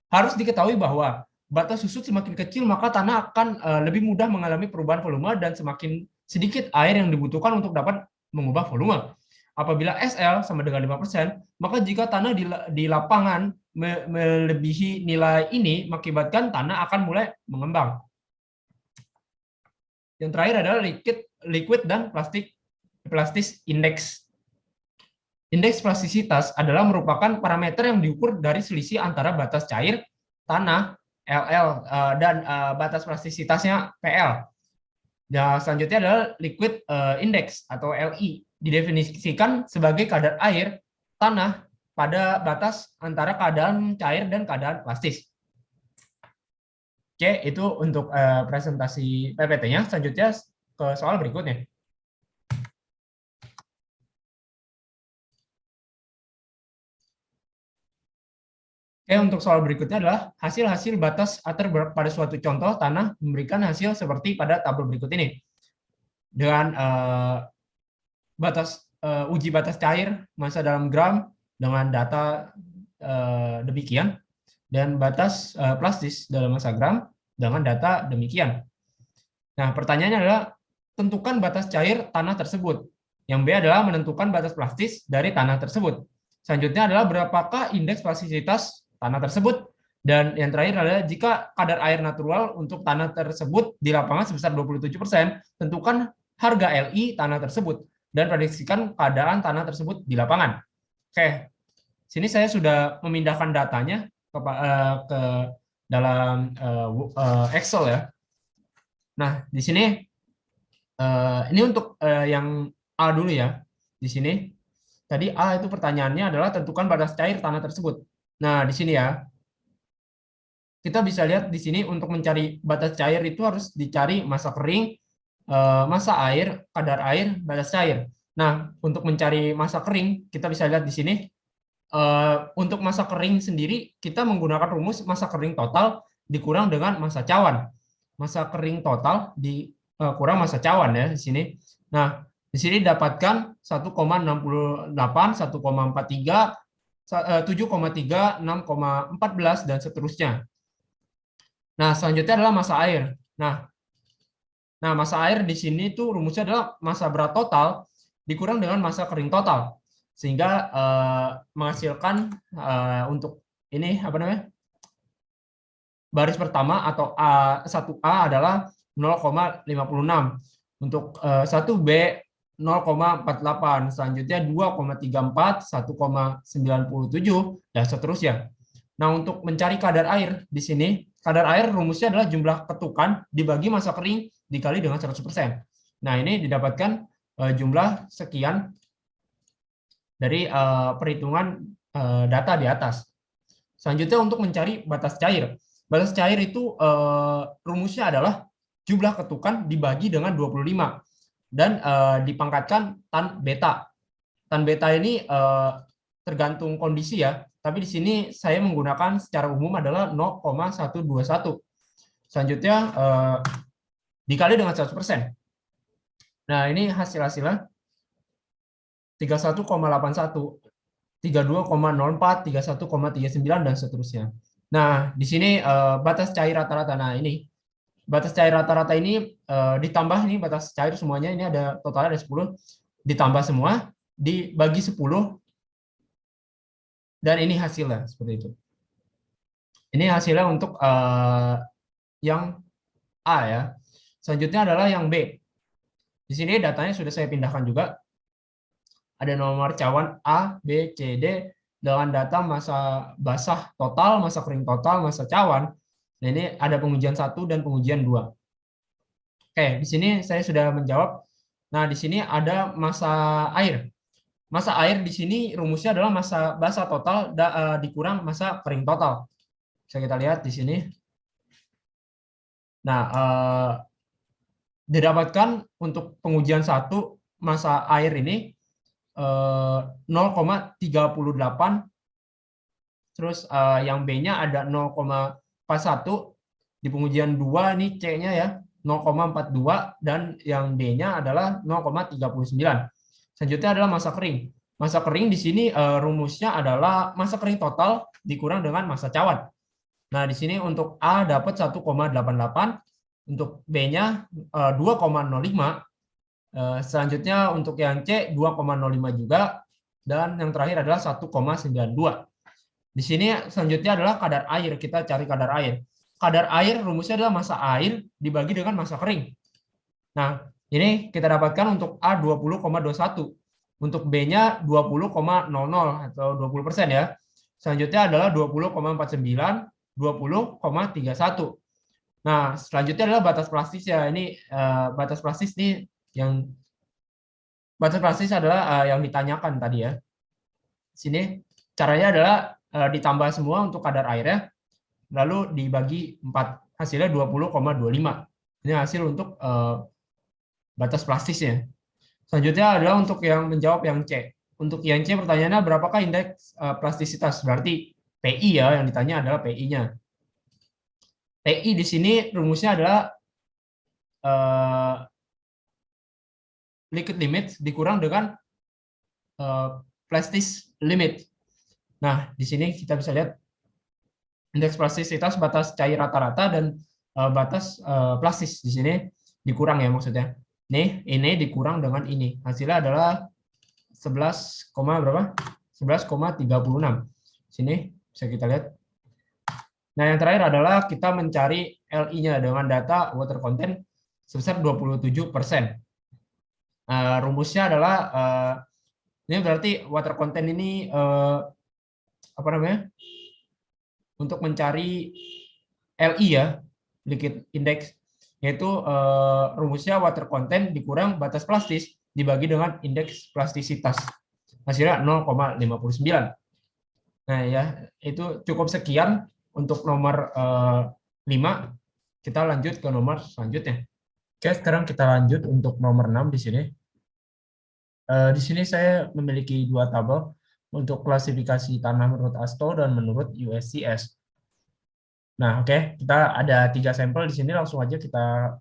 Harus diketahui bahwa batas susut semakin kecil, maka tanah akan lebih mudah mengalami perubahan volume dan semakin sedikit air yang dibutuhkan untuk dapat mengubah volume. Apabila SL sama dengan 5%, maka jika tanah di lapangan melebihi nilai ini, mengakibatkan tanah akan mulai mengembang. Yang terakhir adalah liquid dan plastis index. Indeks plastisitas adalah merupakan parameter yang diukur dari selisih antara batas cair tanah LL dan batas plastisitasnya PL. Dan selanjutnya adalah liquid index atau LI, didefinisikan sebagai kadar air tanah pada batas antara keadaan cair dan keadaan plastis. Oke, itu untuk presentasi PPT-nya. Selanjutnya ke soal berikutnya. Oke, untuk soal berikutnya adalah hasil-hasil batas atur pada suatu contoh tanah memberikan hasil seperti pada tabel berikut ini. Dengan uji batas cair massa dalam gram dengan data demikian, dan batas plastis dalam massa gram dengan data demikian. Nah, pertanyaannya adalah tentukan batas cair tanah tersebut. Yang B adalah menentukan batas plastis dari tanah tersebut. Selanjutnya adalah berapakah indeks plastisitas tanah tersebut. Dan yang terakhir adalah jika kadar air natural untuk tanah tersebut di lapangan sebesar 27%, tentukan harga LI tanah tersebut dan prediksikan keadaan tanah tersebut di lapangan. Oke, sini saya sudah memindahkan datanya ke dalam Excel ya. Nah, di sini ini untuk yang A dulu ya. Di sini tadi A itu pertanyaannya adalah tentukan batas cair tanah tersebut. Nah, di sini ya. Kita bisa lihat di sini untuk mencari batas cair itu harus dicari massa kering, massa air, kadar air, batas cair. Nah, untuk mencari massa kering, kita bisa lihat di sini. Untuk massa kering sendiri, kita menggunakan rumus massa kering total dikurang dengan massa cawan. Massa kering total dikurang massa cawan ya di sini. Nah, di sini dapatkan 1,68, 1,43, 7,3, 6,14 dan seterusnya. Nah, selanjutnya adalah massa air. Nah, massa air di sini tuh rumusnya adalah massa berat total dikurang dengan massa kering total, sehingga menghasilkan untuk ini apa namanya? Baris pertama atau A1A adalah 0,56. Untuk 1B 0,48, selanjutnya 2,34, 1,97, dan seterusnya. Nah, untuk mencari kadar air di sini, kadar air rumusnya adalah jumlah ketukan dibagi massa kering dikali dengan 100%. Nah, ini didapatkan jumlah sekian dari perhitungan data di atas. Selanjutnya untuk mencari batas cair. Batas cair itu rumusnya adalah jumlah ketukan dibagi dengan 25 dan dipangkatkan tan beta. Tan beta ini tergantung kondisi ya, tapi di sini saya menggunakan secara umum adalah 0,121. Selanjutnya dikali dengan 100%. Nah, ini hasil-hasilnya 31,81, 32,04, 31,39, dan seterusnya. Nah, di sini batas cair rata-rata. Nah, ini batas cair rata-rata ini ditambah nih batas cair semuanya, ini ada totalnya ada 10, ditambah semua dibagi 10, dan ini hasilnya seperti itu. Ini hasilnya untuk yang A ya. Selanjutnya adalah yang B. Di sini datanya sudah saya pindahkan juga. Ada nomor cawan A, B, C, D dengan data massa basah total, massa kering total, massa cawan. Nah, ini ada pengujian 1 dan pengujian 2. Oke, di sini saya sudah menjawab. Nah, di sini ada massa air. Massa air di sini rumusnya adalah massa basah total dikurang massa kering total. Bisa kita lihat di sini. Nah, didapatkan untuk pengujian 1 massa air ini 0,38, terus yang B-nya ada 0,41, di pengujian 2 ini C-nya ya 0,42, dan yang D-nya adalah 0,39. Selanjutnya adalah massa kering. Massa kering di sini rumusnya adalah massa kering total dikurang dengan massa cawan. Nah, di sini untuk A dapat 1,88, untuk B-nya 2,05. Selanjutnya untuk yang C 2,05 juga, dan yang terakhir adalah 1,92. Di sini selanjutnya adalah kadar air. Kita cari kadar air. Kadar air rumusnya adalah massa air dibagi dengan massa kering. Nah, ini kita dapatkan untuk A 20,21. Untuk B-nya 20,00 atau 20% ya. Selanjutnya adalah 20,49, 20,31. Nah, selanjutnya adalah batas plastis ya. Ini batas plastis nih, yang batas plastis adalah yang ditanyakan tadi ya. Sini caranya adalah ditambah semua untuk kadar airnya, lalu dibagi 4, hasilnya 20,25. Ini hasil untuk batas plastisnya. Selanjutnya adalah untuk yang menjawab yang C. Untuk yang C pertanyaannya berapakah indeks plastisitas? Berarti PI ya, yang ditanya adalah PI-nya. PI di sini rumusnya adalah liquid limit dikurang dengan plastis limit. Nah, di sini kita bisa lihat indeks plastisitas batas cair rata-rata dan batas plastis di sini dikurang ya maksudnya. Nih, ini dikurang dengan ini. Hasilnya adalah 11, berapa? 11,36. Sini bisa kita lihat. Nah, yang terakhir adalah kita mencari LI-nya dengan data water content sebesar 27%. Rumusnya adalah ini berarti water content ini apa namanya? Untuk mencari LI ya, liquid index, yaitu rumusnya water content dikurang batas plastis dibagi dengan indeks plastisitas. Hasilnya 0,59. Nah, ya, itu cukup sekian untuk nomor 5. Kita lanjut ke nomor selanjutnya. Oke, sekarang kita lanjut untuk nomor 6 di sini. Di sini saya memiliki 2 tabel untuk klasifikasi tanah menurut ASTO dan menurut USCS. Nah, oke, kita ada 3 sampel di sini, langsung aja kita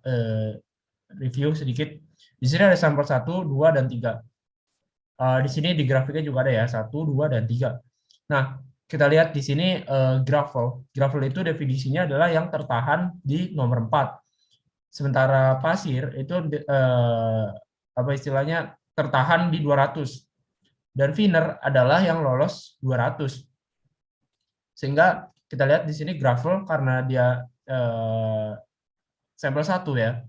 review sedikit. Di sini ada sampel 1, 2, dan 3. Di sini di grafiknya juga ada ya, 1, 2, dan 3. Nah, kita lihat di sini gravel. Gravel itu definisinya adalah yang tertahan di nomor 4. Sementara pasir itu apa istilahnya tertahan di 200. Dan thinner adalah yang lolos 200. Sehingga kita lihat di sini gravel karena dia sampel 1 ya.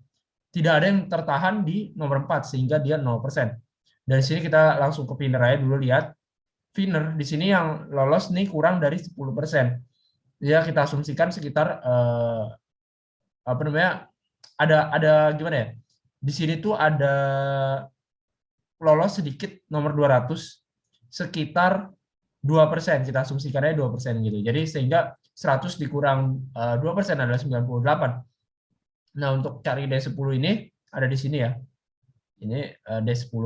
tidak ada yang tertahan di nomor 4 sehingga dia 0%. Dari sini kita langsung ke Finner aja dulu, lihat. Finner di sini yang lolos nih kurang dari 10%. Ya kita asumsikan sekitar apa namanya? Ada gimana ya? Di sini tuh ada lolos sedikit nomor 200 sekitar 2%, kita asumsikannya 2% gitu. Jadi sehingga 100 dikurang 2% adalah 98. Nah, untuk cari D10 ini ada di sini ya. Ini D10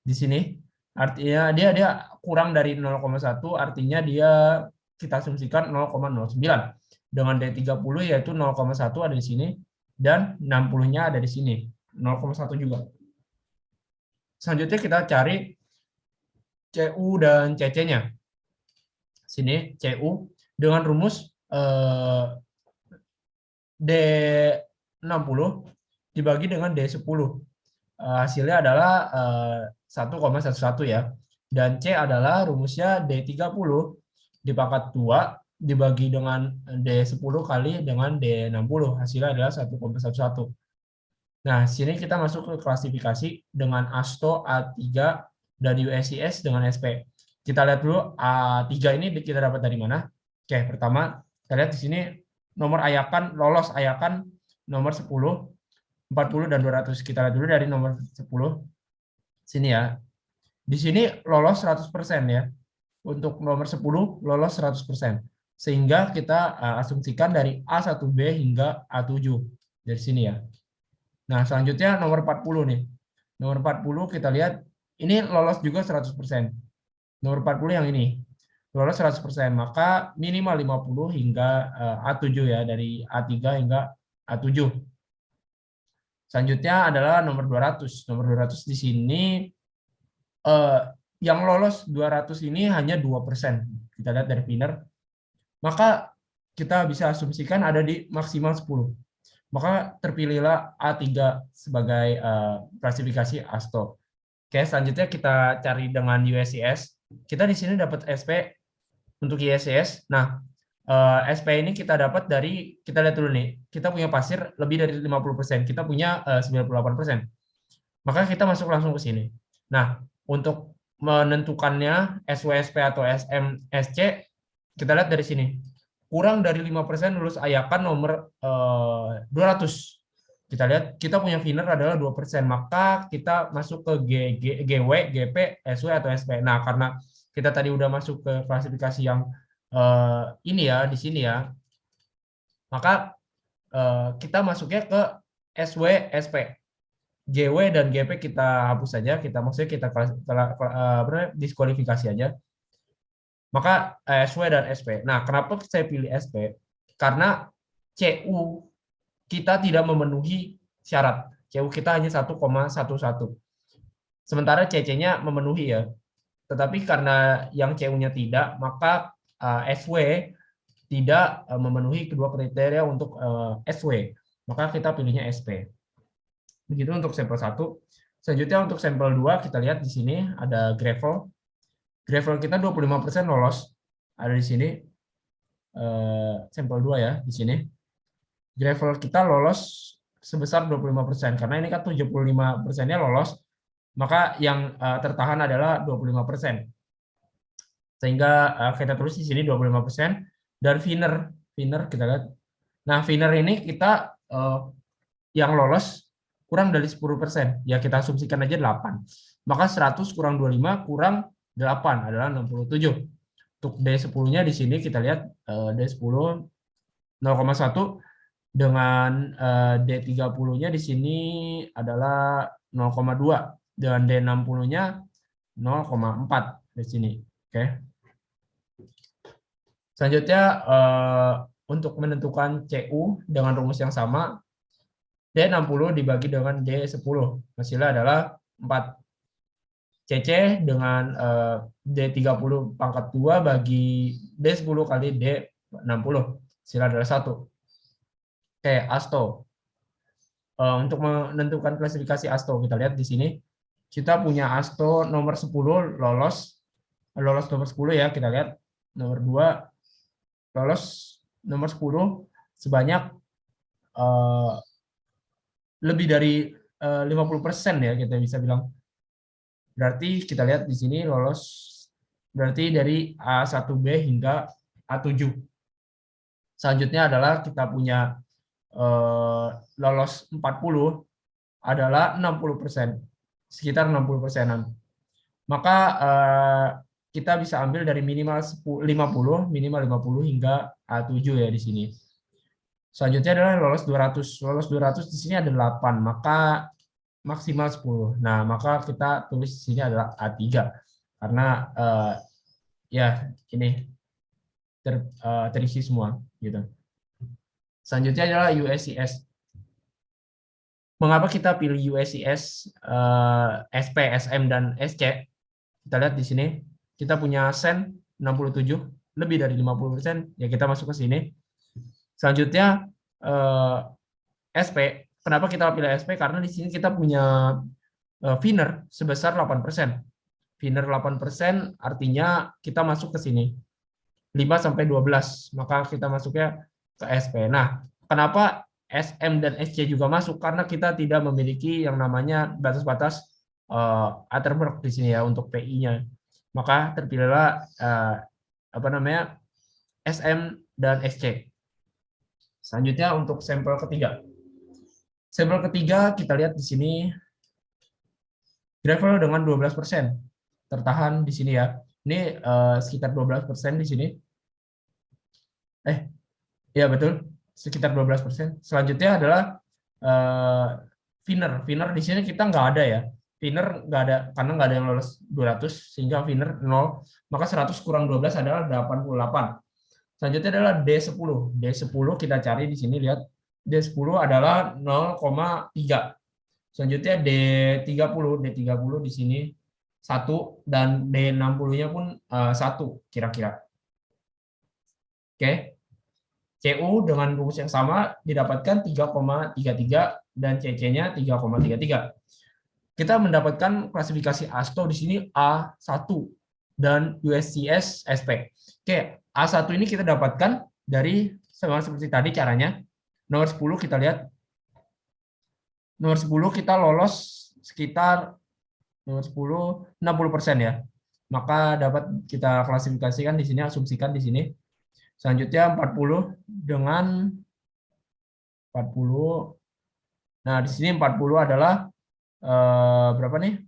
di sini. Artinya dia kurang dari 0,1, artinya dia kita asumsikan 0,09. Dengan D30 yaitu 0,1 ada di sini dan 60-nya ada di sini. 0,1 juga. Selanjutnya kita cari CU dan CC-nya. Sini CU dengan rumus D60 dibagi dengan D10. Hasilnya adalah 1,11 ya. Dan C adalah rumusnya D30 dipangkat 2 dibagi dengan D10 kali dengan D60. Hasilnya adalah 1,11. Nah, sini kita masuk ke klasifikasi dengan ASTO, A3, dan USIS dengan SP. Kita lihat dulu A3 ini kita dapat dari mana. Oke, pertama kita lihat di sini nomor ayakan, lolos ayakan nomor 10, 40, dan 200. Kita lihat dulu dari nomor 10. Sini ya. Di sini lolos 100% ya. Untuk nomor 10 lolos 100%. Sehingga kita asumsikan dari A1B hingga A7. Dari sini ya. Nah, selanjutnya nomor 40 nih. Nomor 40 kita lihat ini lolos juga 100%. Nomor 40 yang ini. Lolos 100%, maka minimal 50 hingga A7 ya, dari A3 hingga A7. Selanjutnya adalah nomor 200. Nomor 200 di sini yang lolos 200 ini hanya 2%. Kita lihat dari Finner. Maka kita bisa asumsikan ada di maksimal 10. Maka terpilihlah A3 sebagai klasifikasi ASTO. Oke, selanjutnya kita cari dengan USIS. Kita di sini dapat SP untuk USIS. Nah, SP ini kita dapat dari, kita lihat dulu nih, kita punya pasir lebih dari 50%, kita punya 98%. Maka kita masuk langsung ke sini. Nah, untuk menentukannya SWSP atau SMSC, kita lihat dari sini. Kurang dari 5% lulus ayakan nomor 200. Kita lihat, kita punya Finner adalah 2%, maka kita masuk ke GW, GP, SW, atau SP. Nah, karena kita tadi udah masuk ke klasifikasi yang ini ya, di sini ya, maka kita masuknya ke SW, SP. GW dan GP kita hapus saja, kita maksudnya kita diskualifikasi aja. Maka SW dan SP. Nah, kenapa saya pilih SP? Karena CU kita tidak memenuhi syarat. CU kita hanya 1,11. Sementara CC-nya memenuhi ya. Tetapi karena yang CU-nya tidak, maka SW tidak memenuhi kedua kriteria untuk SW. Maka kita pilihnya SP. Begitu untuk sampel 1. Selanjutnya untuk sampel 2, kita lihat di sini ada gravel. Gravel kita 25% lolos. Ada di sini. Sampel 2 ya, di sini. Gravel kita lolos sebesar 25%. Karena ini kan 75%-nya lolos, maka yang tertahan adalah 25%. Sehingga kita tulis di sini 25%. Dan Finner kita lihat. Nah, Finner ini kita yang lolos kurang dari 10%. Ya, kita asumsikan aja 8. Maka 100 kurang 25 kurang 8 adalah 67. Untuk D10-nya di sini kita lihat D10 0,1 dengan D30-nya di sini adalah 0,2 dan D60-nya 0,4 di sini. Oke. Selanjutnya untuk menentukan CU dengan rumus yang sama, D60 dibagi dengan D10. Hasilnya adalah 4. CC dengan D30 pangkat 2 bagi D10 kali D60. Hasilnya adalah 1. Oke, ASTO. Untuk menentukan klasifikasi ASTO, kita lihat di sini. Kita punya ASTO nomor 10 lolos nomor 10 ya, kita lihat. Nomor 2 lolos nomor 10 sebanyak lebih dari 50% ya kita bisa bilang. Berarti kita lihat di sini lolos berarti dari A1B hingga A7. Selanjutnya adalah kita punya lolos 40 adalah 60%, sekitar 60%-an. Maka kita bisa ambil dari minimal 50, minimal 50 hingga A7 ya di sini. Selanjutnya adalah lolos 200. Lolos 200 di sini ada 8, maka maksimal 10. Nah, maka kita tulis di sini adalah A3 karena ya ini terisi semua gitu. Selanjutnya adalah USCS. Mengapa kita pilih USCS, SP, SM, dan SC? Kita lihat di sini, kita punya SEN 67, lebih dari 50%, ya kita masuk ke sini. Selanjutnya, SP. Kenapa kita pilih SP? Karena di sini kita punya Wiener sebesar 8%. Wiener 8% artinya kita masuk ke sini. 5-12, maka kita masuknya ke SP. Nah, kenapa SM dan SC juga masuk? Karena kita tidak memiliki yang namanya batas-batas Atterberg di sini ya untuk PI-nya. Maka terpilihlah SM dan SC. Selanjutnya untuk sampel ketiga. Sampel ketiga kita lihat di sini gravel dengan 12%. Tertahan di sini ya. Ini sekitar 12% di sini. Ya betul, sekitar 12%. Selanjutnya adalah Wiener. Wiener di sini kita nggak ada ya. Wiener nggak ada, karena nggak ada yang lolos 200, sehingga Wiener 0. Maka 100 kurang 12 adalah 88. Selanjutnya adalah D10. D10 kita cari di sini, lihat. D10 adalah 0,3. Selanjutnya D30. D30 di sini 1, dan D60-nya pun 1 kira-kira. Oke. CU dengan rumus yang sama didapatkan 3,33 dan CC-nya 3,33. Kita mendapatkan klasifikasi ASTO di sini A1 dan USCS SP. Oke, A1 ini kita dapatkan dari sama seperti tadi caranya. Nomor 10 kita lihat. Nomor 10 kita lolos sekitar nomor 10 60% ya. Maka dapat kita klasifikasikan di sini, asumsikan di sini. Selanjutnya 40 dengan 40. Nah, di sini 40 adalah berapa nih?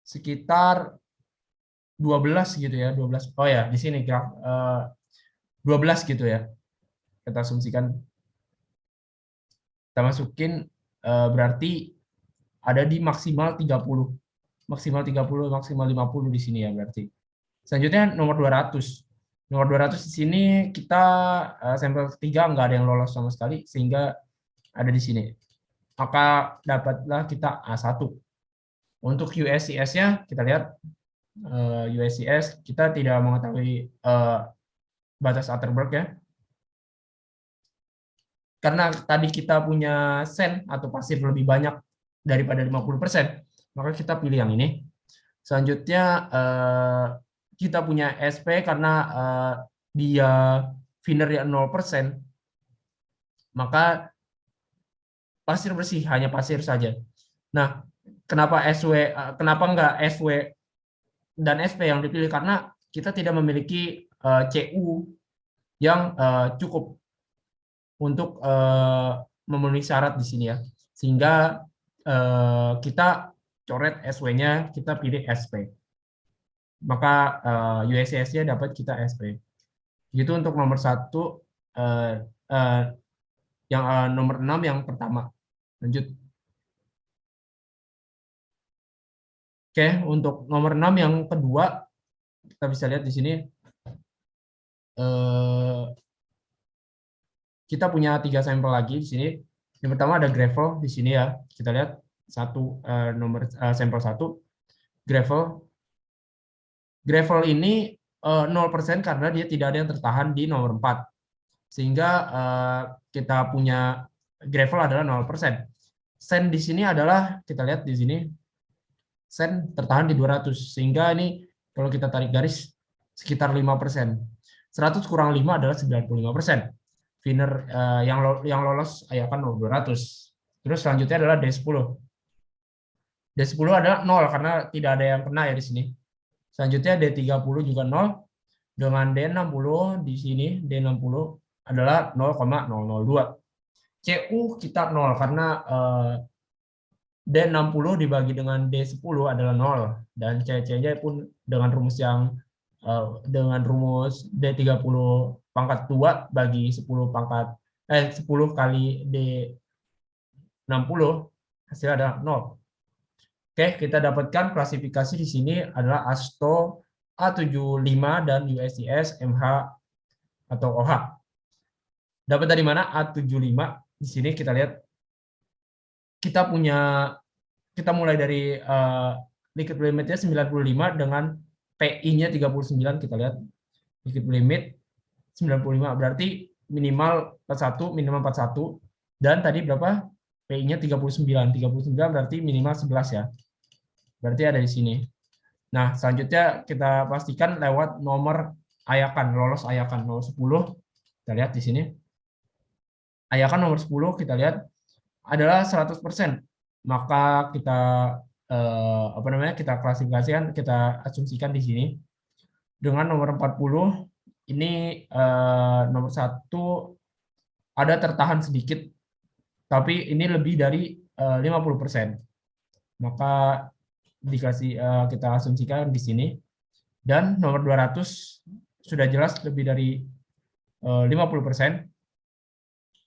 Sekitar 12 gitu ya, 12. Oh ya, di sini graf 12 gitu ya. Kita asumsikan. Kita masukin berarti ada di maksimal 30. Maksimal 30, maksimal 50 di sini ya berarti. Selanjutnya nomor 200. Nomor 200 di sini kita sampel ketiga nggak ada yang lolos sama sekali, sehingga ada di sini. Maka dapatlah kita A1. Untuk USCS-nya kita lihat, USCS kita tidak mengetahui batas Atterberg ya. Karena tadi kita punya SEN atau pasif lebih banyak daripada 50%, maka kita pilih yang ini. Selanjutnya kita punya SP karena dia Wiener 0%, maka pasir bersih, hanya pasir saja. Nah, kenapa enggak SW dan SP yang dipilih? Karena kita tidak memiliki CU yang cukup untuk memenuhi syarat di sini ya. Sehingga kita coret SW-nya, kita pilih SP. Maka USCS-nya dapat kita SP. Itu untuk nomor 1, yang nomor 6 yang pertama. Lanjut. Oke, untuk nomor 6 yang kedua, kita bisa lihat di sini. Kita punya 3 sampel lagi di sini. Yang pertama ada gravel di sini ya. Kita lihat nomor sampel 1 gravel. Gravel ini 0% karena dia tidak ada yang tertahan di nomor 4. Sehingga kita punya gravel adalah 0%. Sen di sini adalah, kita lihat di sini, sen tertahan di 200. Sehingga ini kalau kita tarik garis sekitar 5%. 100 kurang 5 adalah 95%. Wiener yang lolos ayakan 200. Terus selanjutnya adalah D10. D10 adalah 0 karena tidak ada yang kena ya di sini. Selanjutnya D30 juga 0. Dengan D60 di sini, D60 adalah 0,002. CU kita 0 karena D60 dibagi dengan D10 adalah 0. Dan C-nya pun dengan rumus dengan rumus D30 pangkat 2 bagi 10 kali D60 hasilnya adalah 0. Oke, kita dapatkan klasifikasi di sini adalah ASTO A75 dan USIS MH atau OH. Dapat dari mana A75? Di sini kita lihat kita mulai dari liquid limitnya 95 dengan PI-nya 39, kita lihat liquid limit 95 berarti minimal 41, minimal 41, dan tadi berapa? PI-nya 39 berarti minimal 11 ya. Berarti ada di sini. Nah, selanjutnya kita pastikan lewat nomor ayakan, lolos ayakan nomor 10. Kita lihat di sini. Ayakan nomor 10 kita lihat adalah 100%. Maka kita kita klasifikasikan, kita asumsikan di sini. Dengan nomor 40 ini nomor 1 ada tertahan sedikit, tapi ini lebih dari 50%. Maka kita asumsikan di sini. Dan nomor 200 sudah jelas lebih dari 50%.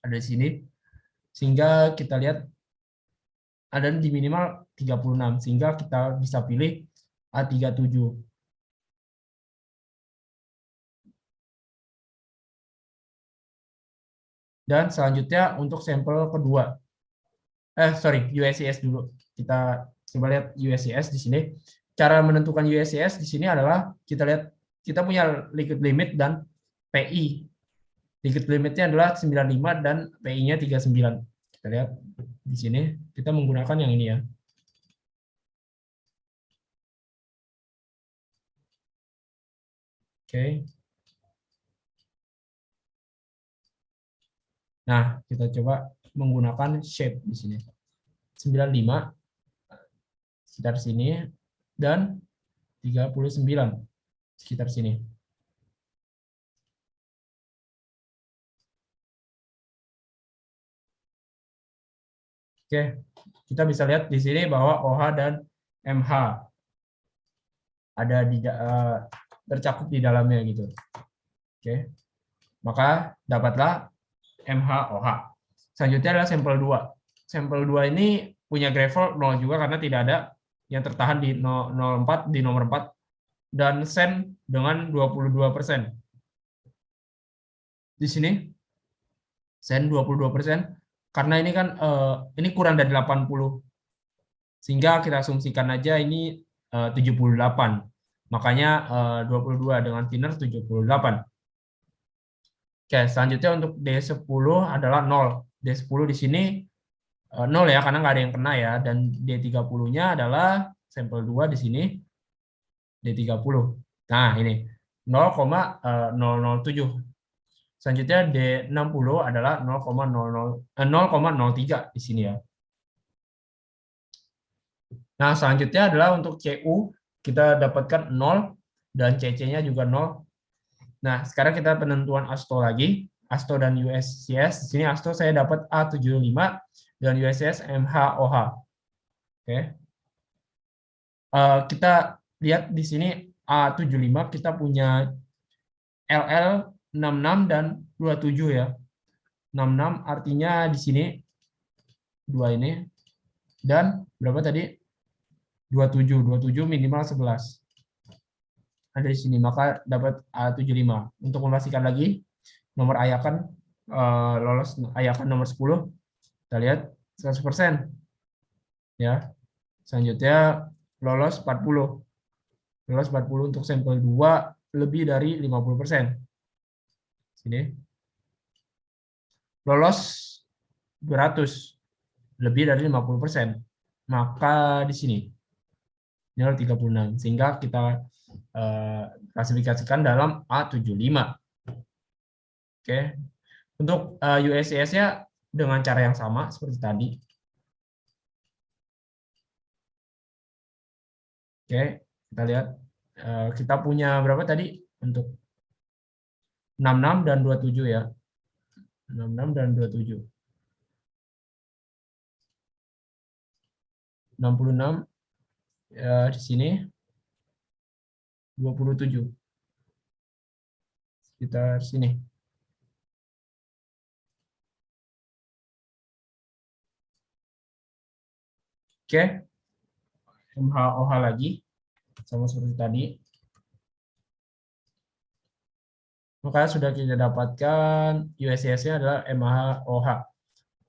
Ada di sini. Sehingga kita lihat ada di minimal 36, sehingga kita bisa pilih A37. Dan selanjutnya untuk sampel kedua. USIS dulu. Kita coba lihat USIS di sini. Cara menentukan USIS di sini adalah kita lihat kita punya liquid limit dan PI. Liquid limitnya adalah 95 dan PI-nya 39. Kita lihat di sini kita menggunakan yang ini ya. Oke. Nah, kita coba menggunakan shape di sini. 95 sekitar sini dan 39 sekitar sini. Oke, kita bisa lihat di sini bahwa OH dan MH ada tercakup di dalamnya gitu. Oke. Maka dapatlah MH-OH. Selanjutnya adalah sampel 2. Sampel 2 ini punya gravel 0 juga karena tidak ada yang tertahan di 04 di nomor 4 dan sen dengan 22%. Di sini sen 22% karena ini kan ini kurang dari 80. Sehingga kita asumsikan aja ini 78. Makanya 22 dengan thinner 78. Oke, selanjutnya untuk D10 adalah 0. D10 di sini 0 ya, karena nggak ada yang kena ya. Dan D30-nya adalah sampel 2 di sini, D30. Nah, ini 0,007. Selanjutnya D60 adalah 0,03 di sini ya. Nah, selanjutnya adalah untuk CU, kita dapatkan 0, dan CC-nya juga 0. Nah, sekarang kita penentuan ASTO lagi. ASTO dan USIS. Di sini ASTO saya dapat A75 dan USIS MH-OH. Oke. Kita lihat di sini A75 kita punya LL 66 dan 27 ya. 66 artinya di sini 2 ini dan berapa tadi? 27 minimal 11. Ada di sini, maka dapat A75. Untuk memastikan lagi, nomor ayakan lolos ayakan nomor 10, kita lihat 100%. Ya. Selanjutnya lolos 40. Lolos 40 untuk sampel 2 lebih dari 50%. Sini. Lolos 200 lebih dari 50%. Maka di sini 0,36, sehingga kita klasifikasikan dalam A75. Oke. Untuk USIS-nya dengan cara yang sama seperti tadi. Oke, kita lihat. Kita punya berapa tadi untuk 66 dan 27 ya. 66 dan 27. 66 di sini 27. Sekitar sini. Oke, MHOH lagi sama seperti tadi. Maka sudah kita dapatkan USIS-nya adalah MHOH.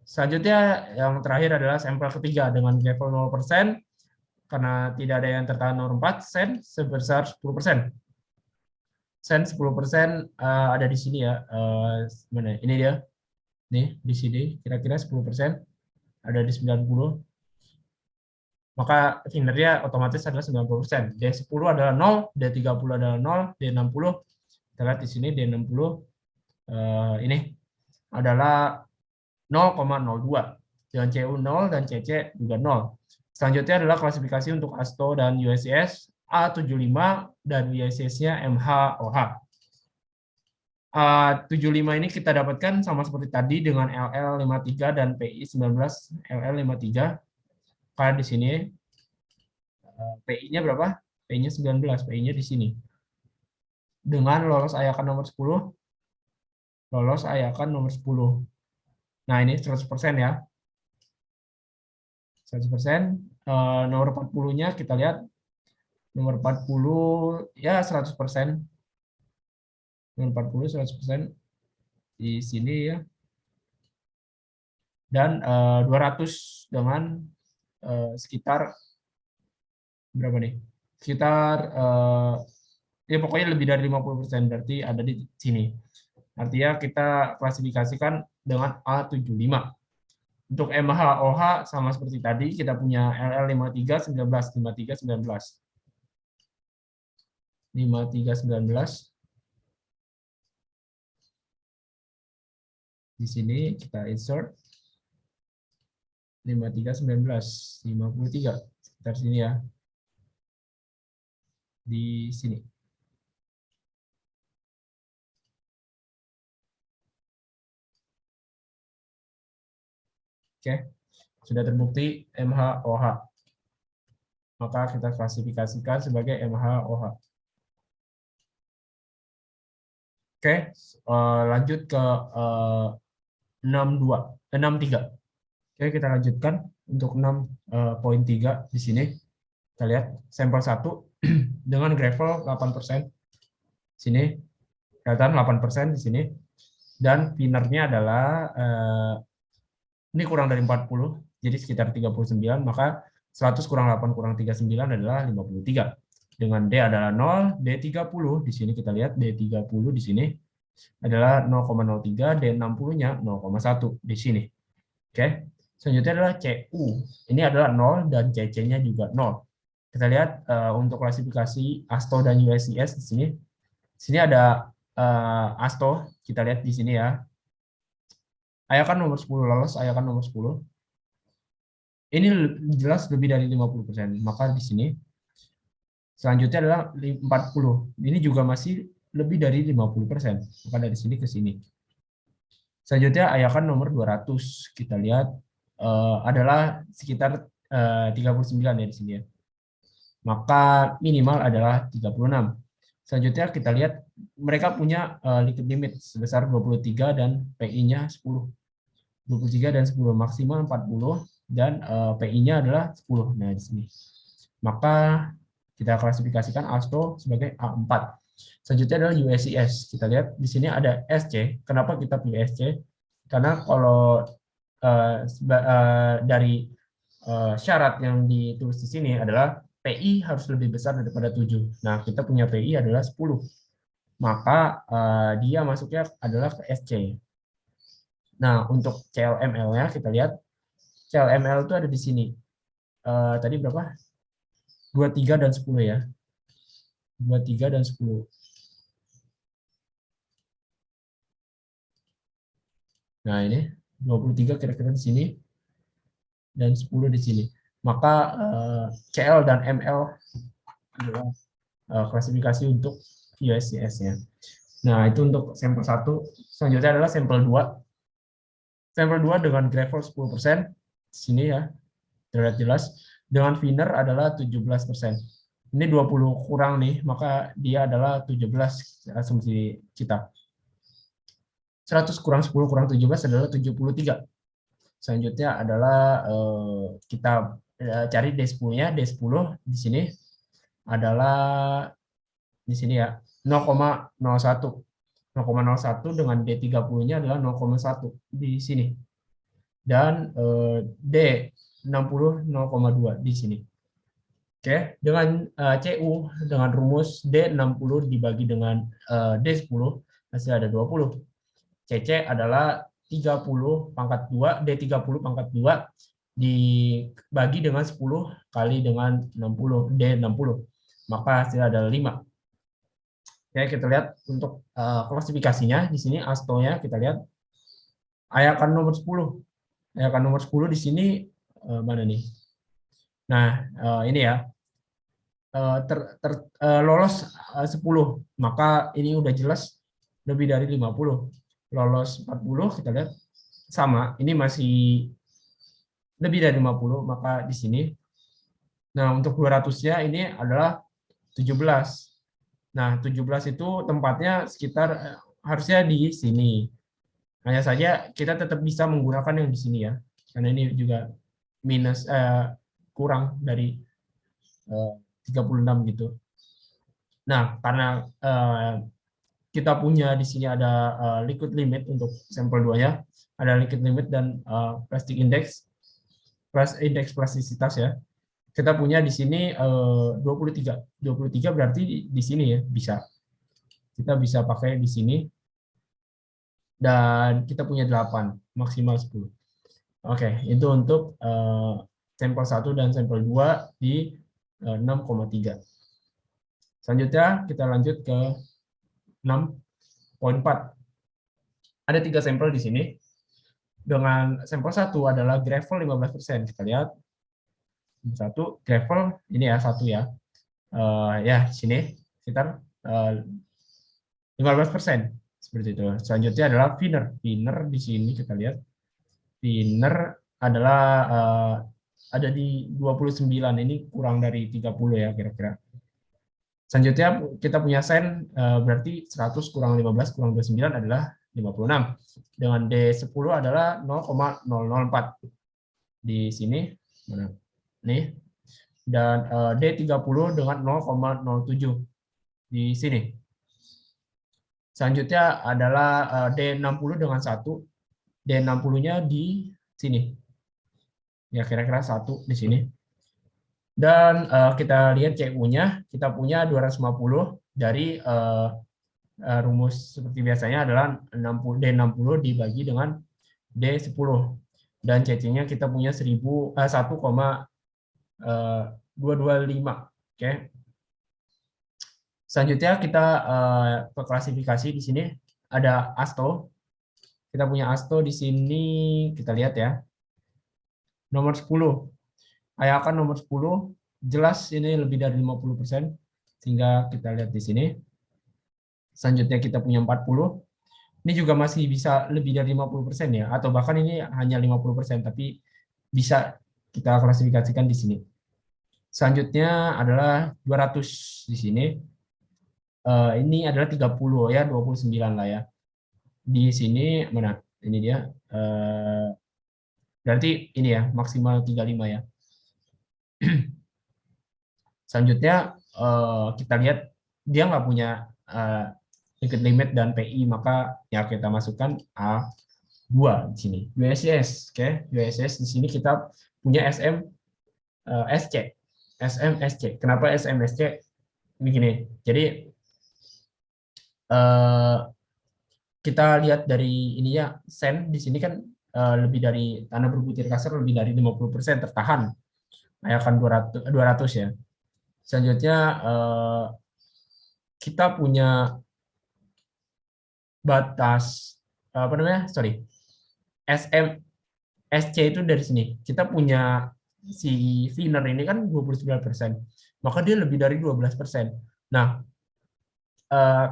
Selanjutnya yang terakhir adalah sampel ketiga dengan level 0% karena tidak ada yang tertahan nomor 4 sen sebesar 10%. Sen 10% ada di sini ya. Mana? Ini dia. Nih, di sini kira-kira 10% ada di 90. Maka findernya otomatis adalah 90%. D10 adalah 0, D30 adalah 0, D60 kita lihat di sini D60 ini adalah 0,02 dengan CU 0 dan CC juga 0. Selanjutnya adalah klasifikasi untuk ASTO dan USIS A75 dan USIS-nya MHOH. A75 ini kita dapatkan sama seperti tadi dengan LL53 dan PI19 LL53. Karena di sini PI-nya berapa? PI-nya 19, PI-nya di sini. Dengan lolos ayakan nomor 10, lolos ayakan nomor 10. Nah, ini 100% ya. 100%. Nomor 40-nya kita lihat. Nomor 40 ya 100%. Nomor 40 100% di sini ya. Dan 200 dengan sekitar berapa nih? Sekitar ya pokoknya lebih dari 50%, berarti ada di sini. Artinya kita klasifikasikan dengan A75. Untuk MHOH sama seperti tadi, kita punya LL53 19 53 19. 53 19. Di sini kita insert 53 19 53 sekitar sini ya. Di sini. Oke, sudah terbukti MHOH. Maka kita klasifikasikan sebagai MHOH. Oke, lanjut ke 63. Oke, kita lanjutkan untuk 6.3 di sini. Kita lihat sampel 1 dengan gravel 8%. Sini kelihatan 8% di sini. Dan pinnernya adalah ini kurang dari 40, jadi sekitar 39, maka 100 kurang 8 kurang 39 adalah 53. Dengan D adalah 0, D30 di sini kita lihat D30 di sini adalah 0,03, D60-nya 0,1 di sini. Oke. Selanjutnya adalah CU. Ini adalah 0 dan CC-nya juga 0. Kita lihat untuk klasifikasi ASTO dan USIS di sini. Di sini ada ASTO, kita lihat di sini ya. Ayakan nomor 10 lolos, ayakan nomor 10. Ini jelas lebih dari 50%. Maka di sini selanjutnya adalah 40. Ini juga masih lebih dari 50%. Maka dari sini ke sini. Selanjutnya ayakan nomor 200. Kita lihat adalah sekitar 39 ya di sini ya. Maka minimal adalah 36. Selanjutnya kita lihat mereka punya liquid limit sebesar 23 dan PI-nya 10. 23 dan 10 maksimal 40 dan PI-nya adalah 10. Nah, di sini. Maka kita klasifikasikan ASTO sebagai A4. Selanjutnya adalah USIS. Kita lihat di sini ada SC. Kenapa kita pilih SC? Karena kalau dari syarat yang ditulis di sini adalah PI harus lebih besar daripada 7. Nah, kita punya PI adalah 10. Maka dia masuknya adalah ke SC. Nah, untuk CLML-nya kita lihat CLML itu ada di sini. Tadi berapa? 23 dan 10 ya. 23 dan 10. Nah, ini 23 kira-kira di sini dan 10 di sini. Maka CL dan ML klasifikasi untuk USCS-nya. Nah, itu untuk sampel 1. Selanjutnya adalah sampel 2. Sampel 2 dengan gravel 10%. Sini ya, terlihat jelas. Dengan thinner adalah 17%. Ini 20 kurang nih, maka dia adalah 17 asumsi kita. 100 kurang 10 kurang 17 adalah 73. Selanjutnya adalah kita cari D10-nya. D10 di sini adalah di sini ya 0,01. 0,01 dengan D30-nya adalah 0,1 di sini. Dan D60 0,2 di sini. Oke, dengan CU dengan rumus D60 dibagi dengan D10 hasil ada 20. CC adalah 30 pangkat 2, D30 pangkat 2 dibagi dengan 10 kali dengan 60, D60. Maka hasil adalah 5. Oke, kita lihat untuk klasifikasinya. Di sini ASTO-nya kita lihat. Ayakan nomor 10. Ayakan nomor 10 di sini mana nih? Nah, ini ya. Lolos 10, maka ini udah jelas lebih dari 50. Lolos 40, kita lihat sama, ini masih lebih dari 50, maka di sini. Nah, untuk 200-nya ini adalah 17. Nah, 17 itu tempatnya sekitar harusnya di sini. Hanya saja kita tetap bisa menggunakan yang di sini ya, karena ini juga minus kurang dari 36 gitu. Nah, karena kita punya di sini ada liquid limit untuk sampel 2-nya, ada liquid limit dan plastic index, indeks plastisitas ya. Kita punya di sini 23. 23 berarti di sini ya bisa. Kita bisa pakai di sini. Dan kita punya 8, maksimal 10. Oke, itu untuk sampel 1 dan sampel 2 di 6,3. Selanjutnya kita lanjut ke 6.4. Ada 3 sampel di sini. Dengan sampel 1 adalah gravel 15%. Kita lihat. 1 gravel ini ya 1 ya. Ya, sini sekitar 15%. Seperti itu. Selanjutnya adalah thinner. Thinner di sini kita lihat. Thinner adalah ada di 29. Ini kurang dari 30 ya kira-kira. Selanjutnya kita punya sand, berarti 100 kurang 15 kurang 29 adalah 56. Dengan D10 adalah 0,004. Di sini, mana? Nih. Dan D30 dengan 0,07. Di sini. Selanjutnya adalah D60 dengan 1. D60-nya di sini. Ya, kira-kira 1 di sini. Dan kita lihat CU-nya, kita punya 250 dari rumus seperti biasanya adalah D60 dibagi dengan D10. Dan CC-nya kita punya 1,225. Oke. Selanjutnya kita ke klasifikasi di sini ada ASTO. Kita punya ASTO di sini, kita lihat ya. Nomor 10. Ayakan nomor 10, jelas ini lebih dari 50%, sehingga kita lihat di sini. Selanjutnya kita punya 40, ini juga masih bisa lebih dari 50% ya, atau bahkan ini hanya 50%, tapi bisa kita klasifikasikan di sini. Selanjutnya adalah 200 di sini. Ini adalah 30 ya, 29 lah ya. Di sini, mana? Ini dia. Berarti ini ya, maksimal 35 ya. Selanjutnya kita lihat dia nggak punya liquid limit dan PI, maka ya kita masukkan A2 di sini. USCS, oke. USCS di sini kita punya SM SC. SM SC. Kenapa SM SC? Begini. Jadi kita lihat dari ini ya, sand di sini kan lebih dari tanah berbutir kasar lebih dari 50% tertahan. Ayakan 200 ya. Selanjutnya kita punya batas apa namanya? SM SC itu dari sini. Kita punya si thinner ini kan 29%. maka dia lebih dari 12%. Nah,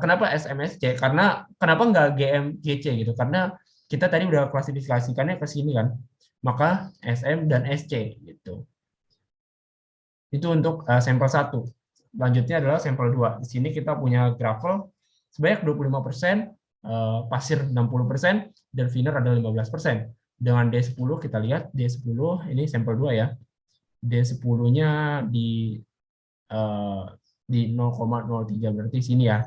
kenapa SMSC? Karena kenapa nggak GMGC gitu? Karena kita tadi udah klasifikasikannya ke sini kan, maka SM dan SC gitu. Itu untuk sampel 1. Selanjutnya adalah sampel 2. Di sini kita punya gravel sebanyak 25%, pasir 60%, dan thinner ada 15%. Dengan D10 kita lihat, D10 ini sampel 2 ya. D10-nya di 0,03 berarti sini ya.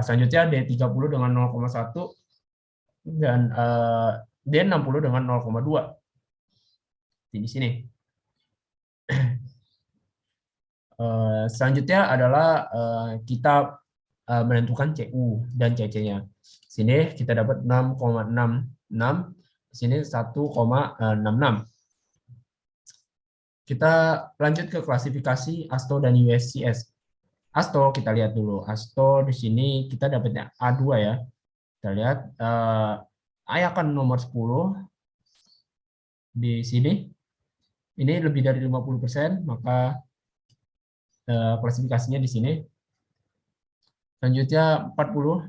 Selanjutnya D30 dengan 0,1 dan D60 dengan 0,2 di sini. Selanjutnya adalah kita menentukan CU dan CC-nya. Sini kita dapat 6,66, sini 1,66. Kita lanjut ke klasifikasi ASTO dan USCS. ASTO kita lihat dulu. ASTO di sini kita dapatnya A2 ya. Kita lihat ayakan nomor 10 di sini. Ini lebih dari 50%, maka klasifikasinya di sini. Selanjutnya 40.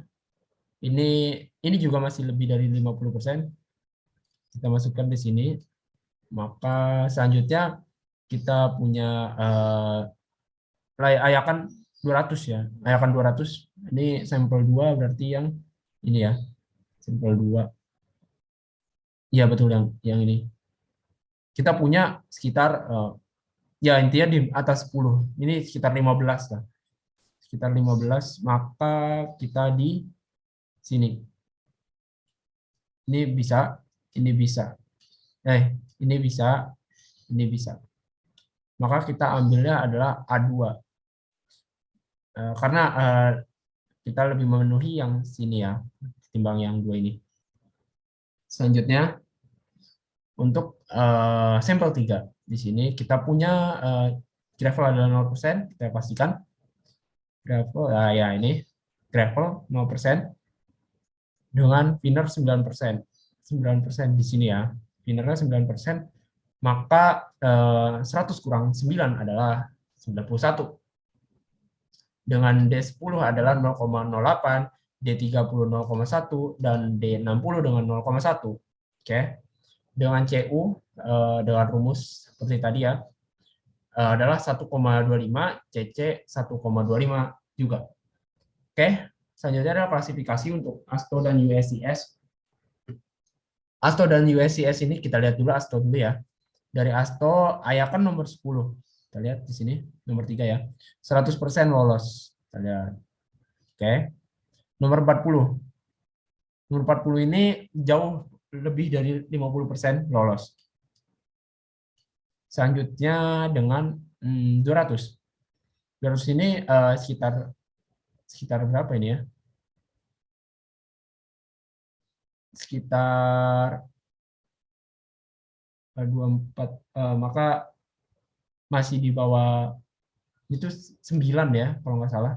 Ini juga masih lebih dari 50%. Kita masukkan di sini. Maka selanjutnya kita punya ayakan 200 ya. Ayakan 200. Ini sampel 2 berarti yang ini ya. Sampel 2. Iya betul yang ini. Kita punya sekitar ya intinya di atas 10. Ini sekitar 15 lah. Sekitar 15, maka kita di sini. Ini bisa, ini bisa. Ini bisa, ini bisa. Maka kita ambilnya adalah A2. Karena kita lebih memenuhi yang sini ya, ketimbang yang 2 ini. Selanjutnya, untuk sampel 3. Di sini kita punya gravel adalah 0%, kita pastikan. Gravel, ya ini, gravel 0%, dengan thinner 9%. 9% di sini ya, thinnernya 9%, maka 100 kurang 9 adalah 91. Dengan D10 adalah 0,08, D30 0,1, dan D60 dengan 0,1. Oke. Dengan CU, dengan rumus seperti tadi ya, adalah 1,25, CC 1,25 juga. Oke. Selanjutnya adalah klasifikasi untuk ASTO dan USCS. ASTO dan USCS ini kita lihat dulu ASTO dulu ya. Dari ASTO, ayakan nomor 10. Kita lihat di sini, nomor 3 ya. 100% lolos. Kita lihat. Oke. Nomor 40. Nomor 40 ini jauh lebih dari 50% lolos. Selanjutnya dengan 200. 200 ini sekitar berapa ini ya? Sekitar 24, maka masih di bawah itu 9 ya kalau nggak salah.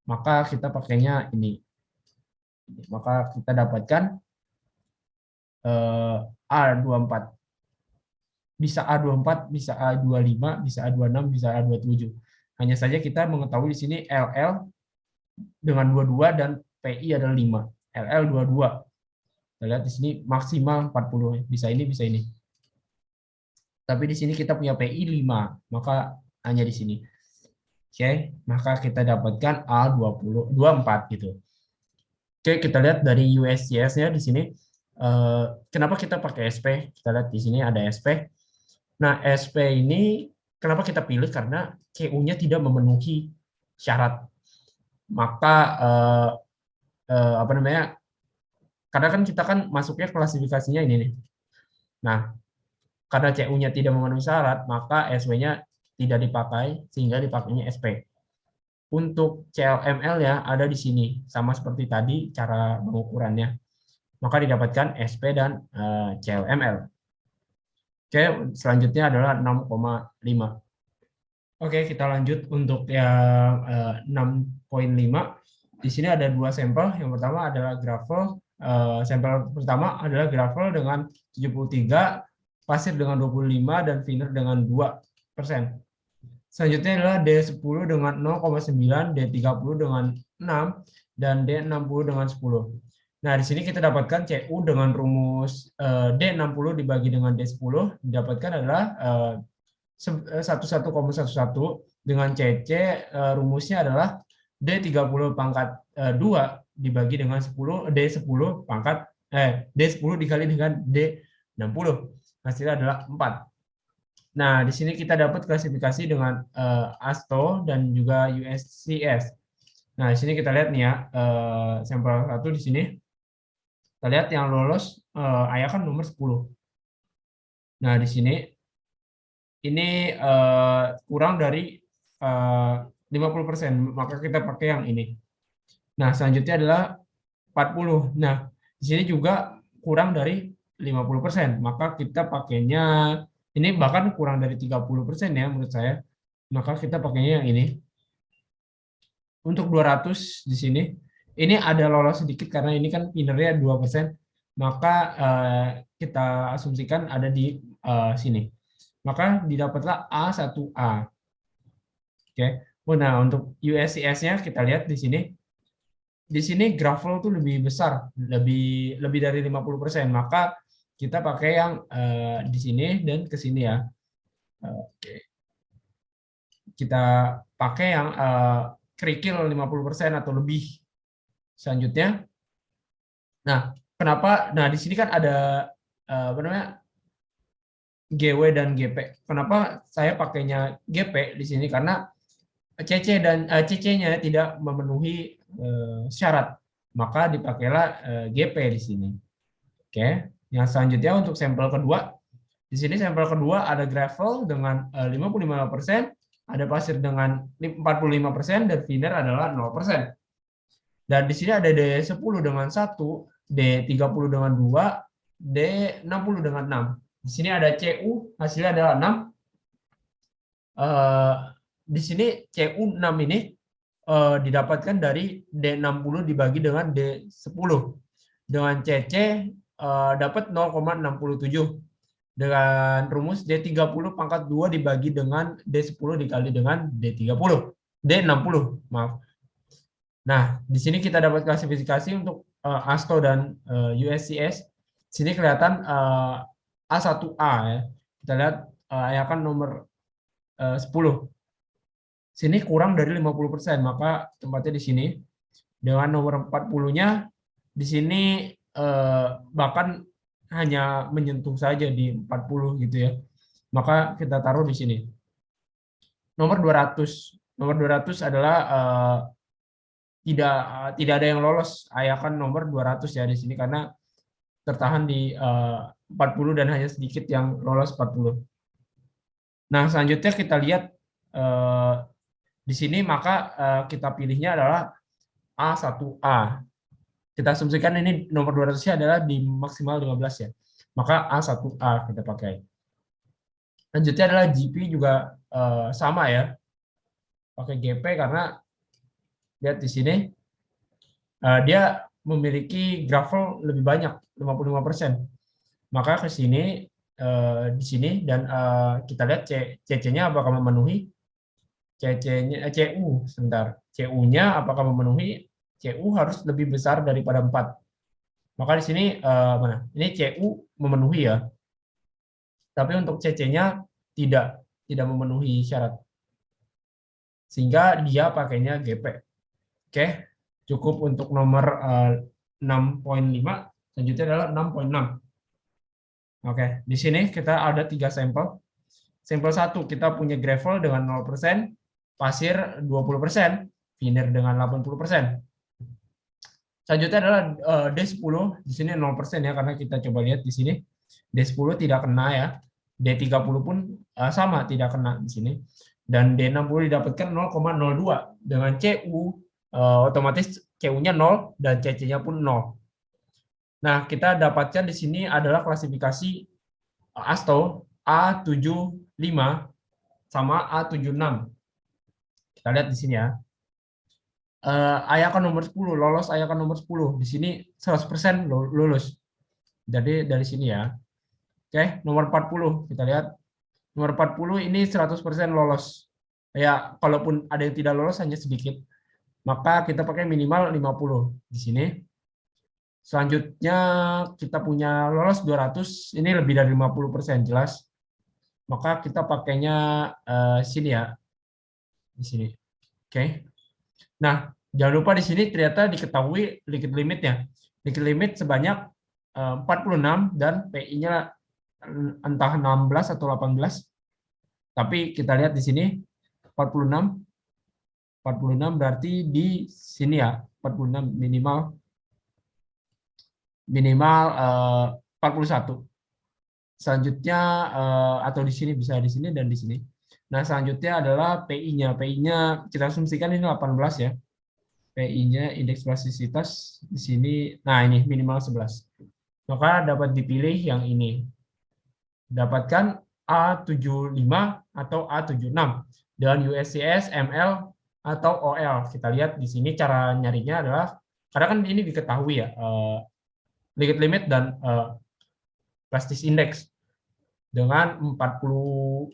Maka kita pakainya ini. Maka kita dapatkan A24. Bisa A24, bisa A25, bisa A26, bisa A27. Hanya saja kita mengetahui di sini LL dengan 22 dan PI adalah 5. LL 22. Kita lihat di sini maksimal 40. Bisa ini, bisa ini. Tapi di sini kita punya PI 5, maka hanya di sini. Oke, maka kita dapatkan A24 gitu. Oke, kita lihat dari USCS-nya di sini. Kenapa kita pakai SP? Kita lihat di sini ada SP. Nah, SP ini kenapa kita pilih? Karena CU-nya tidak memenuhi syarat. Maka apa namanya? Karena kan kita kan masuknya klasifikasinya ini nih. Nah, karena CU-nya tidak memenuhi syarat, maka SP-nya tidak dipakai, sehingga dipakainya SP. Untuk CLML ya ada di sini, sama seperti tadi cara pengukurannya. Maka didapatkan SP dan CLML. Oke, selanjutnya adalah 6,5. Oke, kita lanjut untuk yang 6,5. Di sini ada 2 sampel. Yang pertama adalah gravel. Sampel pertama adalah gravel dengan 73, pasir dengan 25, dan thinner dengan 2%. Selanjutnya adalah D10 dengan 0,9, D30 dengan 6, dan D60 dengan 10. Nah, di sini kita dapatkan CU dengan rumus D60 dibagi dengan D10, didapatkan adalah 11,11, dengan CC rumusnya adalah D30 pangkat 2 dibagi dengan 10, D10 pangkat D10 dikali dengan D60. Hasilnya adalah 4. Nah, di sini kita dapat klasifikasi dengan ASTO dan juga USCS. Nah, di sini kita lihat nih ya, sampel 1 di sini. Kita lihat yang lolos Ayah kan nomor 10. Nah, di sini ini kurang dari 50%, maka kita pakai yang ini. Nah, selanjutnya adalah 40. Nah, di sini juga kurang dari 50%, maka kita pakainya ini bahkan kurang dari 30% ya menurut saya. Maka kita pakainya yang ini. Untuk 200 di sini, ini ada lolos sedikit karena ini kan winnernya 2%, maka kita asumsikan ada di sini. Maka didapatlah A1A. Oke. Nah, untuk USCS-nya kita lihat di sini. Di sini gravel tuh lebih besar, lebih dari 50%, maka kita pakai yang di sini dan ke sini ya. Oke. Kita pakai yang kerikil 50% atau lebih. Selanjutnya, nah kenapa? Nah di sini kan ada apa namanya GW dan GP. Kenapa saya pakainya GP di sini? Karena CC dan CC-nya tidak memenuhi syarat, maka dipakailah GP di sini. Oke, yang selanjutnya untuk sampel kedua, di sini sampel kedua ada gravel dengan 55%, ada pasir dengan 45%, dan thinner adalah 0%. Dan di sini ada D10 dengan 1, D30 dengan 2, D60 dengan 6. Di sini ada CU, hasilnya adalah 6. Di sini CU6 ini didapatkan dari D60 dibagi dengan D10. Dengan CC dapat 0,67. Dengan rumus D30 pangkat 2 dibagi dengan D10 dikali dengan D60, maaf. Nah, di sini kita dapat klasifikasi untuk ASTO dan USCS. Sini kelihatan A1A ya. Kita lihat ya kan nomor 10. Sini kurang dari 50%, maka tempatnya di sini. Dengan nomor 40-nya di sini bahkan hanya menyentuh saja di 40 gitu ya. Maka kita taruh di sini. Nomor 200. Nomor 200 adalah tidak ada yang lolos ayakan nomor 200 ya di sini karena tertahan di 40 dan hanya sedikit yang lolos 40. Nah, selanjutnya kita lihat di sini, maka kita pilihnya adalah A1A. Kita asumsikan ini nomor 200-nya adalah di maksimal 15 ya. Maka A1A kita pakai. Selanjutnya adalah GP juga sama ya. Pakai GP karena lihat di sini dia memiliki gravel lebih banyak 55%. Maka ke sini di sini dan kita lihat CC-nya apakah memenuhi. CC-nya CU sebentar. CU-nya apakah memenuhi? CU harus lebih besar daripada 4. Maka di sini mana? Ini CU memenuhi ya. Tapi untuk CC-nya tidak memenuhi syarat. Sehingga dia pakainya GP. Oke, cukup untuk nomor 6.5. Selanjutnya adalah 6.6. Oke, di sini kita ada 3 sampel. Sampel 1 kita punya gravel dengan 0%, pasir 20%, thinner dengan 80%. Selanjutnya adalah D10, di sini 0% ya, karena kita coba lihat di sini. D10 tidak kena ya. D30 pun sama, tidak kena di sini. Dan D60 didapatkan 0,02. Dengan CU, otomatis CU-nya 0 dan CC-nya pun 0. Nah, kita dapatkan di sini adalah klasifikasi ASTO A75 sama A76. Kita lihat di sini ya. Ayakan nomor 10, lolos ayakan nomor 10. Di sini 100% lulus. Jadi dari sini ya. Oke, nomor 40 kita lihat. Nomor 40 ini 100% lolos. Ya, kalaupun ada yang tidak lolos hanya sedikit, maka kita pakai minimal 50 di sini. Selanjutnya kita punya lolos 200, ini lebih dari 50% jelas. Maka kita pakainya sini ya, di sini. Oke. Nah, jangan lupa di sini ternyata diketahui liquid limitnya. Liquid limit sebanyak 46 dan PI-nya entah 16 atau 18. Tapi kita lihat di sini 46. 46 berarti di sini ya, 46 minimal 41. Selanjutnya atau di sini bisa di sini dan di sini. Nah, selanjutnya adalah PI-nya. PI-nya kita asumsikan ini 18 ya. PI-nya indeks plastisitas di sini. Nah, ini minimal 11. Maka dapat dipilih yang ini. Dapatkan A75 atau A76 dengan USCS, ML atau OL. Kita lihat di sini cara nyarinya adalah karena kan ini diketahui ya liquid limit dan plastis index dengan 46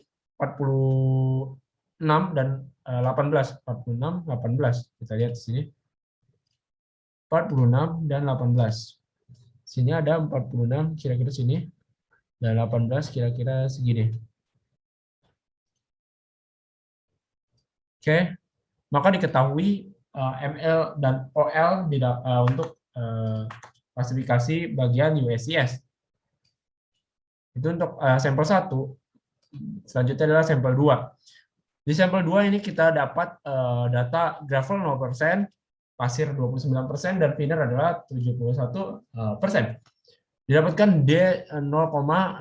dan 18. 46, 18. Kita lihat di sini. 46 dan 18. Sini ada 46 kira-kira sini dan 18 kira-kira segini. Oke, maka diketahui ML dan OL untuk klasifikasi bagian USCS. Itu untuk sampel 1. Selanjutnya adalah sampel 2. Di sampel 2 ini kita dapat data gravel 0%, pasir 29%, dan thinner adalah 71%. Didapatkan D10,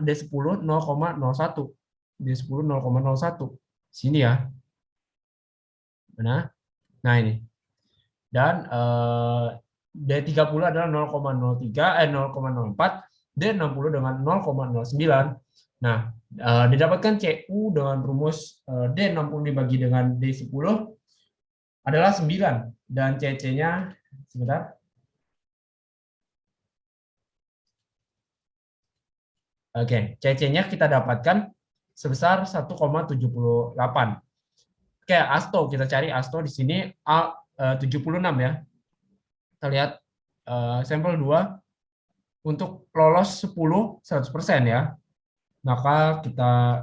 D10 0,01. D10 0,01. Sini ya. Nah ini. Dan D30 adalah 0,03, 0,04, D60 dengan 0,09. Nah, didapatkan CU dengan rumus D60 dibagi dengan D10 adalah 9. Dan CC-nya, sebentar. Oke, CC-nya kita dapatkan sebesar 1,78. Oke, ASTO, kita cari ASTO di sini A76 ya. Kita lihat sampel 2 untuk lolos 10 100% ya. Maka kita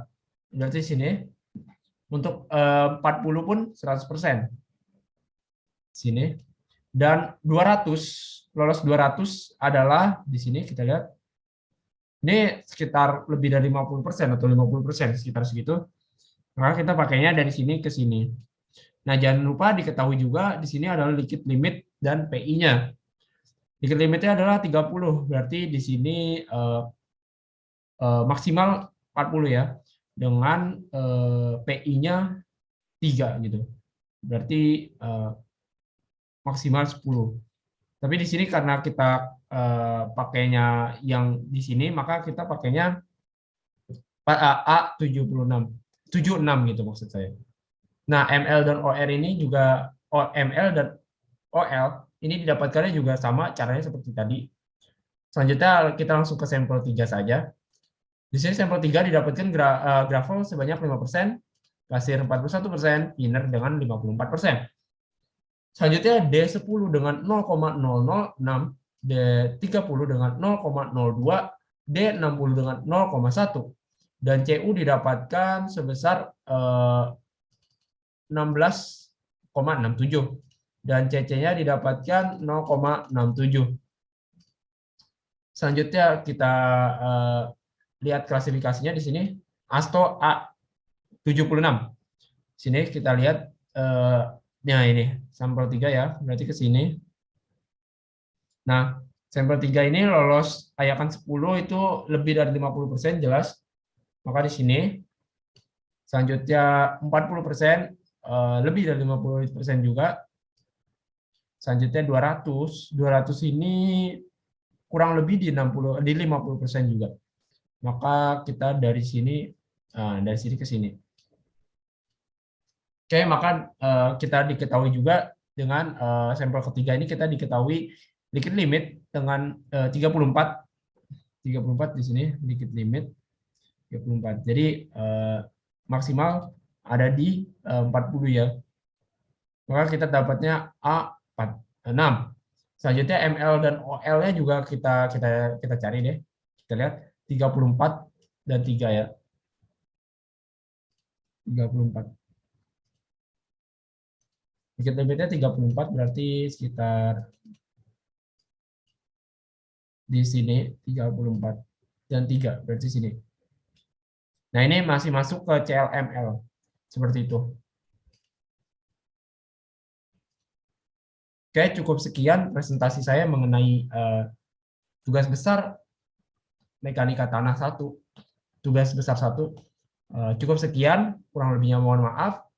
berarti sini untuk 40 pun 100%. Sini. Dan 200 lolos 200 adalah di sini kita lihat ini sekitar lebih dari 50% atau 50% sekitar segitu. Maka kita pakainya dari sini ke sini. Nah, jangan lupa diketahui juga di sini adalah liquid limit dan PI-nya. Liquid limitnya adalah 30, berarti di sini maksimal 40 ya, dengan PI-nya 3 gitu. Berarti maksimal 10. Tapi di sini karena kita pakainya yang di sini, maka kita pakainya A76. 76 gitu maksud saya. Nah, ML dan OR ini juga ML dan OL ini didapatkannya juga sama caranya seperti tadi. Selanjutnya kita langsung ke sampel 3 saja. Di sini sampel 3 didapatkan gravel sebanyak 5%, pasir 41%, thinner dengan 54%. Selanjutnya D10 dengan 0,006, D30 dengan 0,02, D60 dengan 0,1, dan CU didapatkan sebesar 16,67 dan CC-nya didapatkan 0,67. Selanjutnya kita lihat klasifikasinya di sini ASTO A76. Sini kita lihat nah ini sampel 3 ya, berarti ke sini. Nah, sampel 3 ini lolos ayakan 10 itu lebih dari 50% jelas. Maka di sini selanjutnya 40% lebih dari 50% juga. Selanjutnya 200 ini kurang lebih di 50% juga. Maka kita dari sini ke sini. Oke, maka kita diketahui juga dengan sampel ketiga ini kita diketahui liquid limit dengan 34 di sini liquid limit 34. Jadi maksimal ada di 40 ya. Maka kita dapatnya A6. Selanjutnya ML dan OL-nya juga kita cari deh. Kita lihat 34 dan 3 ya. 34. Kita lihatnya 34 berarti sekitar di sini 34 dan 3 berarti sini. Nah, ini masih masuk ke CLML. Seperti itu. Oke, cukup sekian presentasi saya mengenai tugas besar mekanika tanah 1. Tugas besar 1. Cukup sekian, kurang lebihnya mohon maaf.